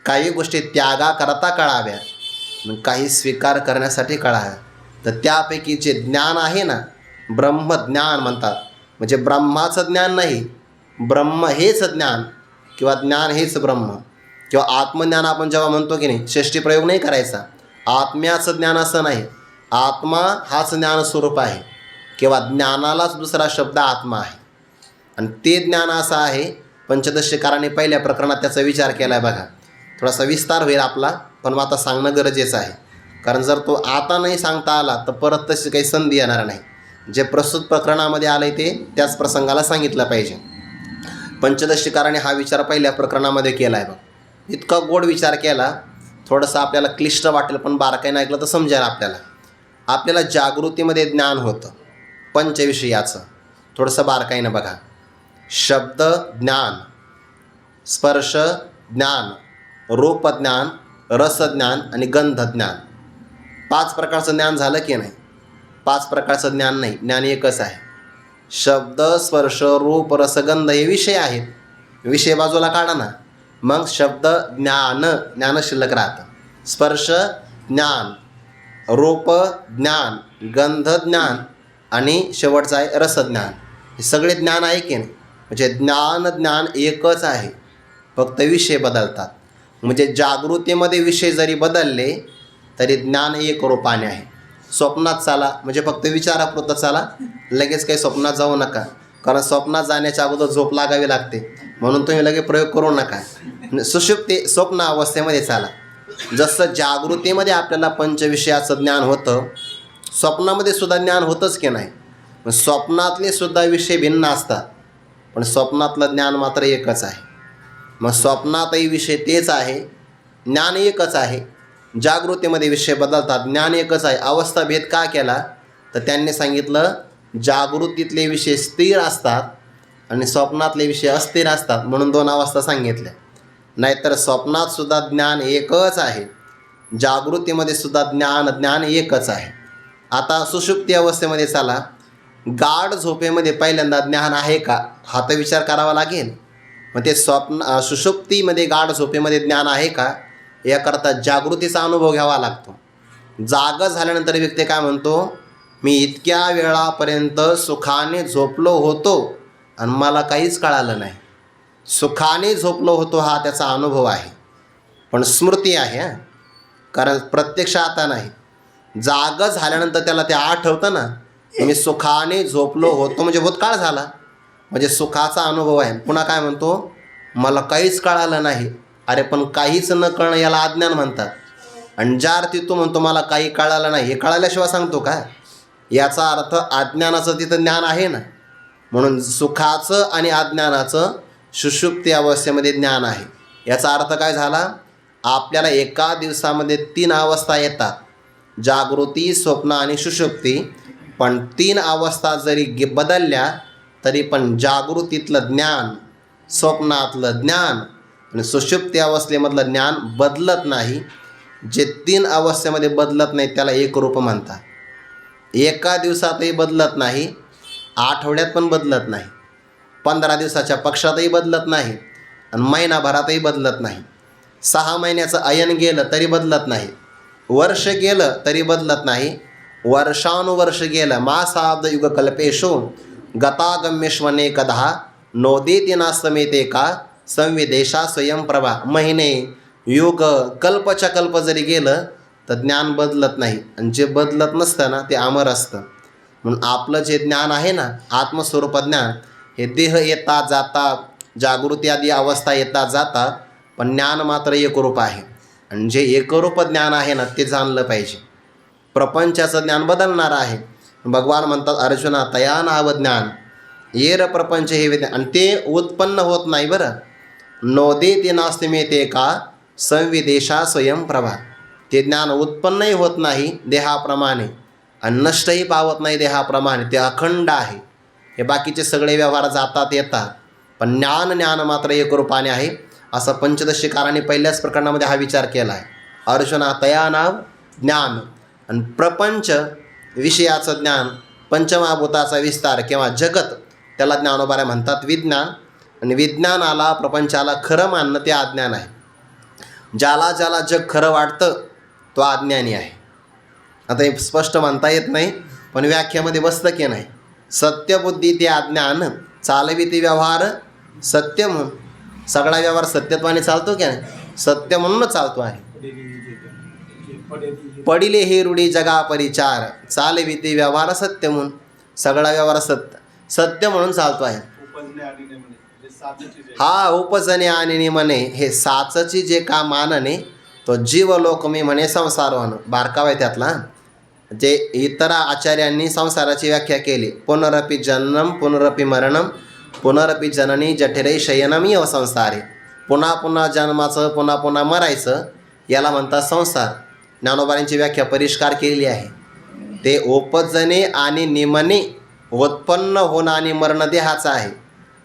काही गोष्टी त्यागा करता कळाव्या, काही स्वीकार करण्यासाठी कळाव्या. तर त्यापैकी जे ज्ञान आहे ना, ब्रह्मज्ञान म्हणतात. म्हणजे ब्रह्माचं ज्ञान नाही, ब्रह्म हेच ज्ञान किंवा ज्ञान हेच ब्रह्म किंवा आत्मज्ञान आपण जेव्हा म्हणतो की नाही, षष्टी प्रयोग नाही करायचा. आत्म्याचं ज्ञान असं नाही, आत्मा हाच ज्ञानस्वरूप आहे किंवा ज्ञानालाच दुसरा शब्द आत्मा आहे. आणि ते ज्ञान असं आहे, पंचदशीकारांनी पहिल्या प्रकरणात त्याचा विचार केला आहे. बघा, थोडासा विस्तार होईल आपला, पण आता सांगणं गरजेचं आहे. कारण जर तो आता नाही सांगता आला तर परत तशी काही संधी येणार नाही. जे प्रस्तुत प्रकरणामध्ये आलं आहे ते त्याच प्रसंगाला सांगितलं पाहिजे. पंचदशीकाराने हा विचार पहिल्या प्रकरणामध्ये केला आहे. बघ, इतका गोड विचार केला, थोडंसं आपल्याला क्लिष्ट वाटेल, पण बारकाईनं ऐकलं तर समजेल आपल्याला जागृतीमध्ये ज्ञान होतं पंचविषयाचं. थोडंसं बारकाईनं बघा. शब्द ज्ञान, स्पर्श ज्ञान, रूपज्ञान, रसज्ञान आणि गंधज्ञान. 5 प्रकारचं ज्ञान झालं की नाही? 5 प्रकारचं ज्ञान नाही, ज्ञान एकच आहे. शब्द, स्पर्श, रूप, रसगंध हे विषय आहेत. विषय बाजूला काढा ना, मग शब्द ज्ञान शिल्लक राहतं. स्पर्श ज्ञान, रूप ज्ञान, गंध ज्ञान आणि शेवटचं आहे रसज्ञान. हे सगळे ज्ञान आहे की नाही? म्हणजे ज्ञान एकच आहे, फक्त विषय बदलतात. म्हणजे जागृतीमध्ये विषय जरी बदलले तरी ज्ञान एक रूपाने आहे. स्वप्नात चाला म्हणजे फक्त विचारापुरतं चाला, लगेच काही स्वप्नात जाऊ नका, कारण स्वप्नात जाण्याच्या अगोदर झोप लागावी लागते. म्हणून तुम्ही लगेच प्रयोग करू नका. सुषुप्ती स्वप्न अवस्थेमध्ये चाला. जसं जागृतीमध्ये आपल्याला पंचविषयाचं ज्ञान होतं, स्वप्नामध्ये सुद्धा ज्ञान होतंच की नाही? स्वप्नातले सुद्धा विषय भिन्न असतात, पण स्वप्नातलं ज्ञान मात्र एकच आहे. मग स्वप्नातही विषय तेच आहे, ज्ञान एकच आहे. जागृतीमध्ये विषय बदलतात, ज्ञान एकच आहे. अवस्था भेद का केला? तर त्यांनी सांगितलं जागृतीतले विषय स्थिर असतात आणि स्वप्नातले विषय अस्थिर असतात, म्हणून 2 अवस्था सांगितल्या. नाहीतर स्वप्नात सुद्धा ज्ञान एकच आहे, जागृतीमध्ये सुद्धा ज्ञान एकच आहे. आता सुषुप्ती अवस्थेमध्ये चाला. गाढ झोपेमध्ये पहिल्यांदा ज्ञान आहे का, हा तर विचार करावा लागेल. मग ते सुषुप्तीमध्ये गाढ झोपेमध्ये ज्ञान आहे का, याकरता जागृतीचा अनुभव घ्यावा लागतो. जाग झाल्यानंतर व्यक्ती काय म्हणतो, मी इतक्या वेळापर्यंत सुखाने झोपलो होतो आणि मला काहीच कळालं नाही. सुखाने झोपलो होतो हा त्याचा अनुभव आहे, पण स्मृती आहे. कारण प्रत्यक्ष आता नाही. जाग झाल्यानंतर त्याला ते आठवतं ना, मी सुखाने झोपलो होतो, म्हणजे भूतकाळ झाला, म्हणजे सुखाचा अनुभव आहे. पुन्हा काय म्हणतो, मला काहीच कळालं नाही. अरे पण काहीच न कळणं याला अज्ञान म्हणतात. आणि ज्या अर्थी तू म्हणतो मला काही कळालं नाही, हे कळाल्याशिवाय सांगतो का? याचा अर्थ अज्ञानाचं तिथं ज्ञान आहे ना. म्हणून सुखाचं आणि अज्ञानाचं सुषुप्ती अवस्थेमध्ये ज्ञान आहे. याचा अर्थ काय झाला? आपल्याला एका दिवसामध्ये 3 अवस्था येतात, जागृती, स्वप्न आणि सुषुप्ती. पण 3 अवस्था जरी बदलल्या तरी पण जागृतीतलं ज्ञान, स्वप्नातलं ज्ञान आणि सुषुप्ती अवस्थेमधलं ज्ञान बदलत नाही. जे 3 अवस्थेमध्ये बदलत नाही त्याला एकरूप म्हणतात. एका दिवसातही बदलत नाही, आठवड्यात पण बदलत नाही, 15 दिवसाच्या पक्षातही बदलत नाही आणि महिनाभरातही बदलत नाही. 6 महिन्याचं अयन गेलं तरी बदलत नाही, वर्ष गेलं तरी बदलत नाही, वर्षानुवर्ष गेलं. मासाब्द युगकल्पेषु गतागम्येष्वनेकधा नोदेति नास्तमेते का संविदेशा स्वयंप्रभा. महिने युग कल्पच्या कल्प जरी गेलं तर ज्ञान बदलत नाही आणि जे बदलत नसतं ना ते अमर असतं. म्हणून आपलं जे ज्ञान आहे ना आत्मस्वरूप ज्ञान, हे देह येता जाता जागृती आदी अवस्था येता जाता, पण ज्ञान मात्र एकरूप आहे. आणि जे एकरूप ज्ञान आहे ना ते जाणलं पाहिजे. प्रपंचाचं ज्ञान बदलणार आहे. भगवान म्हणतात अर्जुना तया नाव ज्ञान येर प्रपंच हे विज्ञान, आणि ते उत्पन्न होत नाही बरं. नोदेति नास्तिमेते का संविदेशा स्वयंप्रभा. ते ज्ञान उत्पन्नही होत नाही देहाप्रमाणे आणि नष्टही पावत नाही देहाप्रमाणे, ते अखंड आहे. हे बाकीचे सगळे व्यवहार जातात येतात, पण ज्ञान मात्र एकरूपाने आहे. असं पंचदशीकारांनी पहिल्याच प्रकरणामध्ये हा विचार केला आहे. अर्जुना तया नाव ज्ञान, आणि प्रपंच विषयाचं ज्ञान, पंचमहाभूताचा विस्तार किंवा जगत, त्याला ज्ञानोबाऱ्या म्हणतात विज्ञान. आणि विज्ञानाला प्रपंचाला खरं मानणं ते अज्ञान आहे. ज्याला ज्याला जग खरं वाटतं तो अज्ञानी आहे. आता हे स्पष्ट म्हणता येत नाही, पण व्याख्यामध्ये बसतं की नाही. सत्यबुद्धी ते अज्ञान चालवी ते व्यवहार सत्य म्हणून. सगळा व्यवहार सत्यत्वाने चालतो की नाही, सत्य म्हणूनच चालतो आहे. पडिले हे रूढी जगा परिचार चालवी ते व्यवहार सत्य म्हणून. सगळा व्यवहार सत्य म्हणून चालतो आहे. हा उपजने आणि म्हणे हे साचची जे का मानणे तो जीवलोक मी म्हणे संसार होणं. बारकावा आहे त्यातला. जे इतर आचार्यांनी संसाराची व्याख्या केली. पुनरपि जन्म पुनरपि मरणम पुनरपि जननी जठरे शयनम यव संसारे. पुन्हा पुन्हा जन्माचं पुन्हा पुन्हा मरायचं याला म्हणतात संसार. ज्ञानोबांची व्याख्या परिष्कार केलेली आहे. ते उपजने आणि निमने उत्पन्न होणं आणि मरण देहाचं आहे.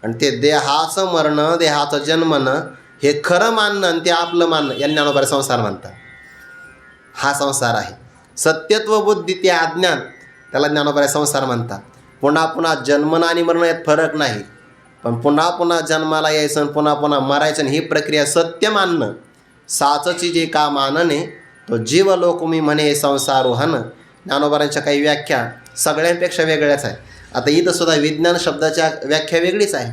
आणि ते देहाचं मरणं देहाचं जन्मनं हे खरं मानणं आणि ते आपलं मानणं याला ज्ञानोबा संसार म्हणतात. हा संसार आहे. सत्यत्व बुद्धी ते अज्ञान, त्याला ज्ञानोबा संसार म्हणतात. पुन्हा पुन्हा जन्मनं आणि मरण यात फरक नाही, पण पुन्हा पुन्हा जन्माला यायचं आणि पुन्हा पुन्हा मरायचं ही प्रक्रिया सत्य मानणं. साचची जे का मानणे तो जीवलोक मी म्हणे संसारोहन. ज्ञानोबांच्या काही व्याख्या सगळ्यांपेक्षा वेगळ्याच आहे. आता इथं सुद्धा विज्ञान शब्दाच्या व्याख्या वेगळीच आहे.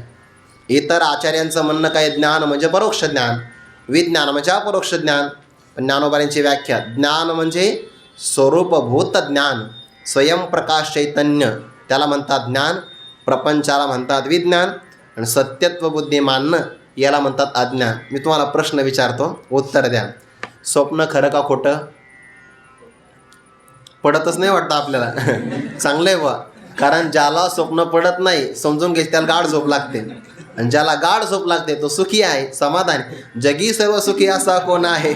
इतर आचार्यांचं म्हणणं काय ज्ञान म्हणजे परोक्ष ज्ञान, विज्ञान म्हणजे अपरोक्ष ज्ञान. पण ज्ञानोबांची व्याख्या ज्ञान म्हणजे स्वरूपभूत ज्ञान, स्वयंप्रकाश चैतन्य, त्याला म्हणतात ज्ञान. प्रपंचाला म्हणतात विज्ञान आणि सत्यत्व बुद्धी मानणं याला म्हणतात अज्ञान. मी तुम्हाला प्रश्न विचारतो, उत्तर द्या. स्वप्न खरं का खोटं? पडतच नाही वाटतं आपल्याला. चांगलं आहे बा, कारण ज्याला स्वप्न पडत नाही समजून घ्यायचं त्याला गाढ झोप लागते, आणि ज्याला गाढ झोप लागते तो सुखी आहे, समाधानी. जगी सर्व सुखी असा कोण आहे?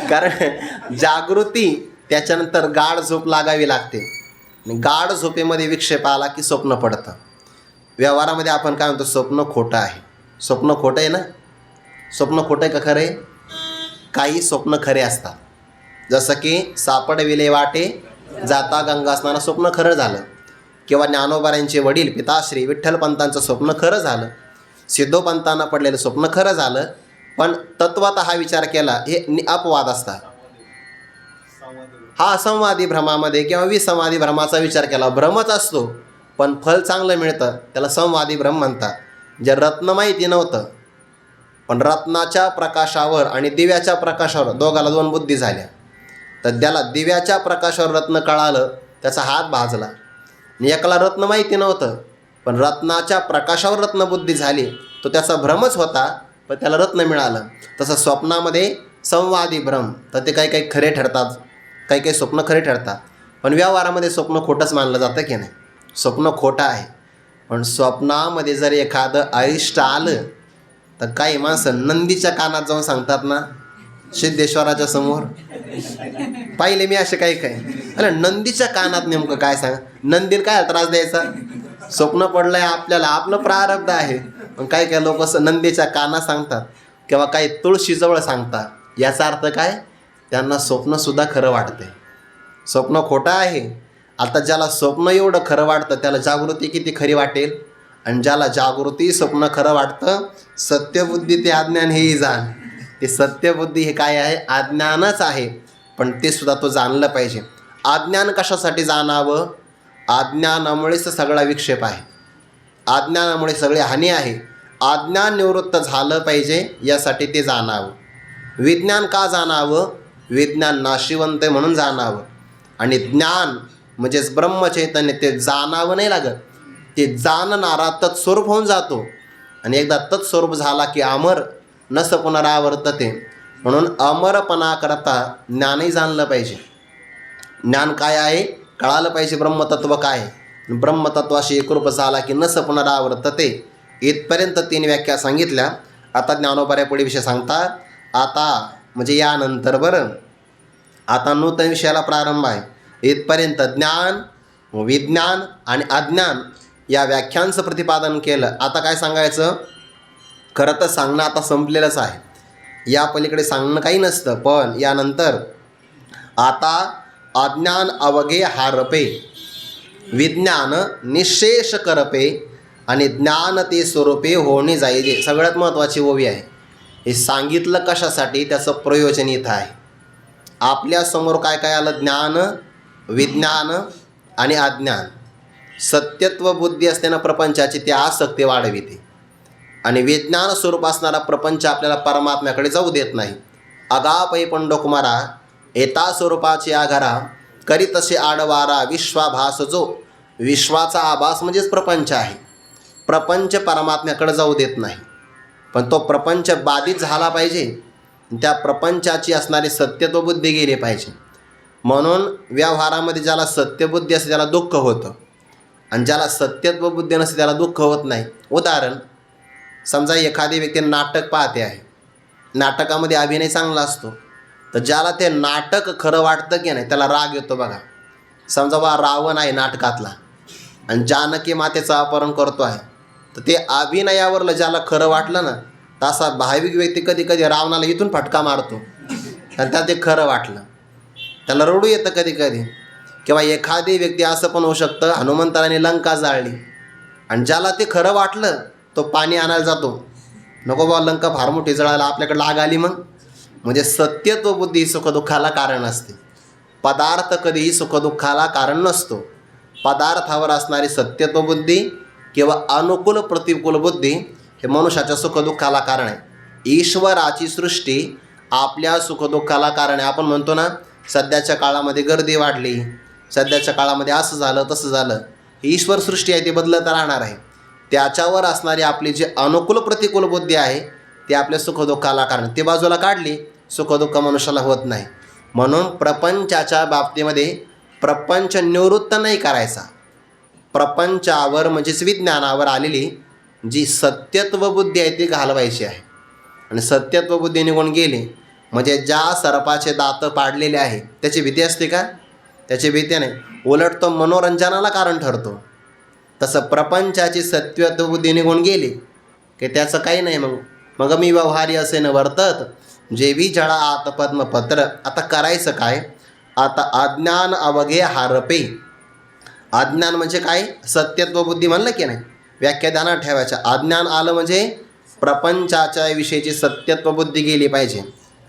कारण जागृती त्याच्यानंतर गाढ झोप लागावी लागते. गाढ झोपेमध्ये विक्षेप आला की स्वप्न पडतं. व्यवहारामध्ये आपण काय म्हणतो, स्वप्न खोटं आहे. स्वप्न खोटं आहे ना? स्वप्न खोटं आहे का खरं आहे? काही स्वप्न खरे असतात. जसं की सापडविले वाटे जाता गंगा स्नान स्वप्न खरं झालं, किंवा ज्ञानोबाऱ्यांचे वडील पिताश्री विठ्ठलपंतांचं स्वप्न खरं झालं, सिद्धोपंतांना पडलेलं स्वप्न खरं झालं. पण तत्वात हा विचार केला हे अपवाद असतात. हा संवादी भ्रमामध्ये किंवा विसंवादी भ्रमाचा विचार केला, भ्रमच असतो पण फल चांगलं मिळतं, त्याला संवादी भ्रम म्हणतात. जे रत्न माहिती नव्हतं पण रत्नाच्या प्रकाशावर आणि दिव्याच्या प्रकाशावर दोघाला दोन बुद्धी झाल्या, तर त्याला दिव्याच्या प्रकाशावर रत्न कळालं, त्याचा हात भाजला. आणि एकाला रत्न माहिती नव्हतं पण रत्नाच्या प्रकाशावर रत्नबुद्धी झाली, तो त्याचा भ्रमच होता पण त्याला रत्न मिळालं. तसं स्वप्नामध्ये संवादी भ्रम, तर ते काही काही खरे ठरतात, काही काही स्वप्न खरे ठरतात. पण व्यवहारामध्ये स्वप्न खोटंच मानलं जातं की नाही? स्वप्न खोटं आहे. पण स्वप्नामध्ये जर एखादं अरिष्ट आलं तर काही माणसं नंदीच्या कानात जाऊन सांगतात ना, सिद्धेश्वराच्या समोर पाहिले मी असे काही काही. अरे नंदीच्या कानात नेमकं काय सांग? नंदीला काय त्रास द्यायचा? स्वप्न पडलं आहे आपल्याला, आपलं प्रारब्ध आहे. पण काही काही लोक असं नंदीच्या कानात सांगतात किंवा काही तुळशीजवळ सांगतात. याचा अर्थ काय? त्यांना स्वप्नसुद्धा खरं वाटते. स्वप्न खोटं आहे. आता ज्याला स्वप्न एवढं खरं वाटतं त्याला जागृती किती खरी वाटेल. आणि ज्याला जागृती स्वप्न खरं वाटतं, सत्यबुद्धी ते अज्ञान हेही जाण. ते सत्यबुद्धी हे काय आहे? अज्ञानच आहे. पण ते सुद्धा तो जाणलं पाहिजे. अज्ञान कशासाठी जाणावं? अज्ञानामुळेच सगळा विक्षेप आहे. अज्ञानामुळे सगळी हानी आहे. अज्ञान निवृत्त झालं पाहिजे यासाठी ते जाणावं. विज्ञान का जाणावं? विज्ञान नाशिवंत म्हणून जाणावं. आणि ज्ञान म्हणजेच ब्रह्मचैतन्य ते जाणावं नाही लागत. ते जाणणारा तत्स्वरूप होऊन जातो. आणि एकदा तत्स्वरूप झाला की अमर नस पुनरावर्तते. म्हणून अमरपणा करता ज्ञानही जाणलं पाहिजे. ज्ञान काय आहे कळालं पाहिजे. ब्रह्मतत्व काय आहे? ब्रह्मतत्वाशी एकरूप झाला की नस पुनरावर्तते. इथपर्यंत 3 व्याख्या सांगितल्या. आता ज्ञानोबऱ्या पुढे विषय सांगतात. आता म्हणजे यानंतर बरं, आता नूतन विषयाला प्रारंभ आहे. इथपर्यंत ज्ञान, विज्ञान आणि अज्ञान या व्याख्यांचं प्रतिपादन केलं. आता काय सांगायचं? खरं तर सांगणं आता संपलेलंच आहे. या पलीकडे सांगणं काही नसतं. पण यानंतर आता अज्ञान अवघे हारपे, विज्ञान निशेष करपे आणि ज्ञान ते स्वरूपे होणे जायजे. सगळ्यात महत्त्वाची ओवी आहे. हे सांगितलं कशासाठी? त्याचं प्रयोजन इथं आहे. आपल्यासमोर काय काय आलं? ज्ञान, विज्ञान आणि अज्ञान. सत्यत्व बुद्धी असताना प्रपंचाची ती आसक्ती वाढविते. आणि विज्ञान स्वरूप असणारा प्रपंच आपल्याला परमात्म्याकडे जाऊ देत नाही. अगापै पंडोकुमारा एता स्वरूपाची आघारा करी तसे आडवारा विश्वाभास जो. विश्वाचा आभास म्हणजेच प्रपंच आहे. प्रपंच परमात्म्याकडे जाऊ देत नाही. पण तो प्रपंच बाधित झाला पाहिजे. त्या प्रपंचाची असणारी सत्यत्व बुद्धी गेली पाहिजे. म्हणून व्यवहारामध्ये ज्याला सत्यबुद्धी असते त्याला दुःख होतं. आणि ज्याला सत्यत्व बुद्धी नसते त्याला दुःख होत नाही. उदाहरण, समजा एखादी व्यक्ती नाटक पाहते आहे. नाटकामध्ये अभिनय चांगला असतो. तर ज्याला ते नाटक खरं वाटतं की नाही त्याला राग येतो बघा. समजा बा रावण आहे नाटकातला आणि जानकी मातेचं अपहरण करतो आहे. तर ते अभिनयावरलं ज्याला खरं वाटलं ना, तसा भाविक व्यक्ती कधी कधी रावणाला इथून फटका मारतो आणि त्याला ते खरं वाटलं. त्याला रडू येतं कधी कधी. किंवा एखादी व्यक्ती असं पण होऊ शकतं, हनुमंताने लंका जाळली आणि ज्याला ते खरं वाटलं तो पाणी आणायला जातो. नको बा लंका फार मोठी जळायला, आपल्याकडे लाग आली मग. म्हणजे सत्यत्व बुद्धी ही सुखदुःखाला कारण असते. पदार्थ कधीही सुखदुःखाला कारण नसतो. पदार्थावर असणारी सत्यत्व बुद्धी किंवा अनुकूल प्रतिकूल बुद्धी हे मनुष्याच्या सुखदुःखाला कारण आहे. ईश्वराची सृष्टी आपल्या सुखदुःखाला कारण आहे. आपण म्हणतो ना, सध्याच्या काळामध्ये गर्दी वाढली, सध्याच्या काळामध्ये असं झालं तसं झालं. ही ईश्वर सृष्टी आहे, ती बदलत राहणार आहे. त्याच्यावर असणारी आपली जी अनुकूल प्रतिकूल बुद्धी आहे ती आपल्या सुखदुःखाला कारण. ती बाजूला काढली सुखदुःख मनुष्याला होत नाही. म्हणून प्रपंचाच्या बाबतीमध्ये प्रपंच निवृत्त नाही करायचा. प्रपंचावर म्हणजेच विज्ञानावर आलेली जी सत्यत्व बुद्धी आहे ती घालवायची आहे. आणि सत्यत्व बुद्धी निघून गेली म्हणजे ज्या सर्पाचे दात पाडलेले आहे त्याची भीती असते का? त्याची भीती नाही. उलट तो मनोरंजनाला कारण ठरतो. तसं प्रपंचाची सत्यत्व बुद्धी निघून गेली की त्याचं काही नाही. मग मी व्यवहारी असे न वर्तत जेवी जळा आत पद्मपत्र. आता करायचं काय? आता अज्ञान अवघे हारपे. अज्ञान म्हणजे काय? सत्यत्व बुद्धी म्हणलं की नाही, व्याख्या ध्यानात ठेवायच्या. अज्ञान आलं म्हणजे प्रपंचाच्या विषयीची सत्यत्व बुद्धी गेली पाहिजे.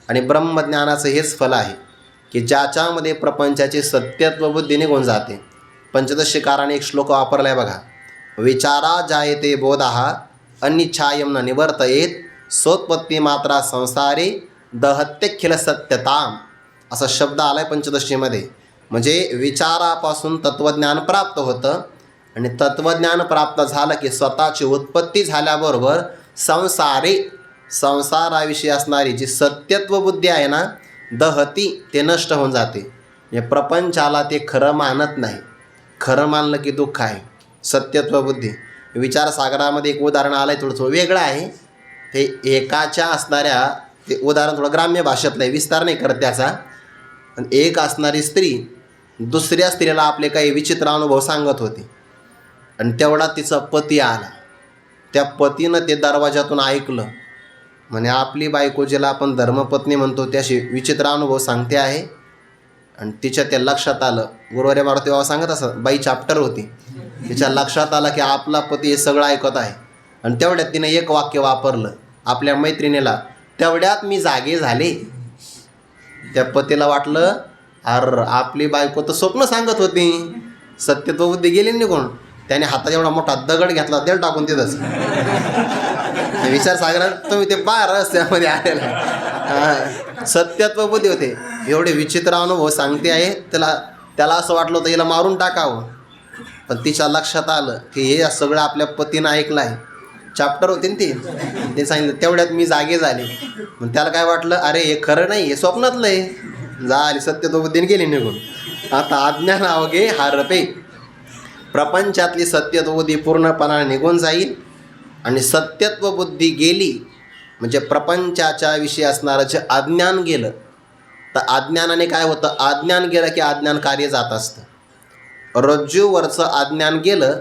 आणि ब्रह्मज्ञानाचं हेच फल आहे की ज्याच्यामध्ये प्रपंचाची सत्यत्व बुद्धी निघून जाते. पंचदशीकाराने एक श्लोक वापरला आहे बघा. विचारा जायते बोधाः अनिच्छायं न निवर्तयेत सोत्पत्ती मात्रा संसारे दहत्यखिल सत्यताम. असा शब्द आला आहे पंचदशीमध्ये. म्हणजे विचारापासून तत्त्वज्ञान प्राप्त होतं आणि तत्त्वज्ञान प्राप्त झालं की स्वतःची उत्पत्ती झाल्याबरोबर संसाराविषयी असणारी जी सत्यत्व बुद्धी आहे ना, दहती, ते नष्ट होऊन जाते. म्हणजे प्रपंचाला ते खरं मानत नाही. खरं मानलं की दुःख आहे. सत्यत्व बुद्धी. विचारसागरामध्ये एक उदाहरण आलं आहे, थोडंसं वेगळं आहे. ते एकाच्या असणाऱ्या, ते उदाहरण थोडं ग्राम्य भाषेतलं आहे, विस्तार नाही करत त्याचा. आणि एक असणारी स्त्री दुसऱ्या स्त्रीला आपले काही विचित्र अनुभव सांगत होती आणि तेवढा तिचा पती आला. त्या पतीनं ते दरवाजातून ऐकलं. म्हणे आपली बायको जिला आपण धर्मपत्नी म्हणतो त्याशी विचित्र अनुभव सांगते आहे. आणि तिच्या त्या लक्षात आलं, गुरुवारी मारुती बाबा सांगत असं, बाई चाप्टर होती, तिच्या लक्षात आलं की आपला पती हे सगळं ऐकत आहे. आणि तेवढ्यात तिने एक वाक्य वापरलं आपल्या मैत्रिणीला, तेवढ्यात मी जागे झाले. त्या पतीला वाटलं अरे आपली बायको तर स्वप्न सांगत होती, सत्यत्व बुद्धी गेली निघून. त्याने हातात एवढा मोठा दगड घेतला, तेल टाकून तिथंच. विचार सागरात तुम्ही ते बाहेर रस्त्यामध्ये आलेला सत्यत्व बुद्धी होते. एवढे विचित्र अनुभव सांगते आहे, त्याला असं वाटलं होतं हिला मारून टाकावं. पण तिच्या लक्षात आलं की हे सगळं आपल्या पतीनं ऐकलं आहे. चॅप्टर होते ना ते सांगितलं, तेवढ्यात मी जागे झाले. मग त्याला काय वाटलं, अरे हे खरं नाही, हे स्वप्नातलं आहे. झाली सत्यत्व बुद्धीने गेली निघून. आता अज्ञान अवघे हारपे, प्रपंचातली सत्यत्व बुद्धी पूर्णपणाने निघून जाईल. आणि सत्यत्व बुद्धी गेली म्हणजे प्रपंचाच्या विषयी असणारं जे अज्ञान गेलं. तर अज्ञानाने काय होतं, अज्ञान गेलं की अज्ञान कार्य जात असतं. रज्जूवरचं अज्ञान गेलं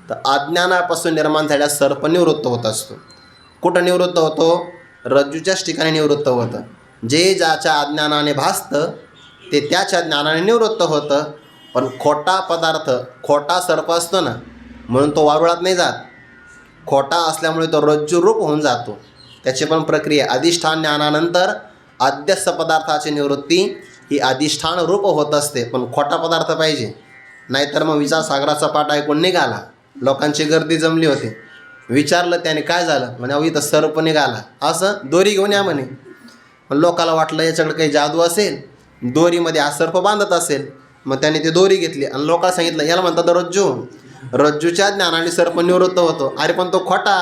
तर अज्ञानापासून निर्माण झालेला सर्प निवृत्त होत असतो. कुठं निवृत्त होतो, रज्जूच्याच ठिकाणी निवृत्त होतं. जे ज्याच्या अज्ञानाने भासतं ते त्याच्या ज्ञानाने निवृत्त होतं. पण खोटा पदार्थ, खोटा सर्प असतो ना, म्हणून तो वारुळात नाही जात. खोटा असल्यामुळे तो रज्जूरूप होऊन जातो. त्याची पण प्रक्रिया, अधिष्ठान ज्ञानानंतर अध्यस्थ पदार्थाची निवृत्ती ही अधिष्ठान रूप होत असते. पण खोटा पदार्थ पाहिजे, नाहीतर मग विचारसागराचा पाठ ऐकून निघाला. लोकांची गर्दी जमली होती, विचारलं त्याने काय झालं, म्हणे अहो इथं सर्प निघाला, असं दोरी घेऊन या म्हणे. पण लोकाला वाटलं याच्याकडे काही जादू असेल, दोरीमध्ये हा सर्प बांधत असेल. मग त्याने ती दोरी घेतली आणि लोकांना सांगितलं याला म्हणतात रज्जू. रज्जूच्या ज्ञानाने सर्प निवृत्त होतो. अरे पण तो खोटा,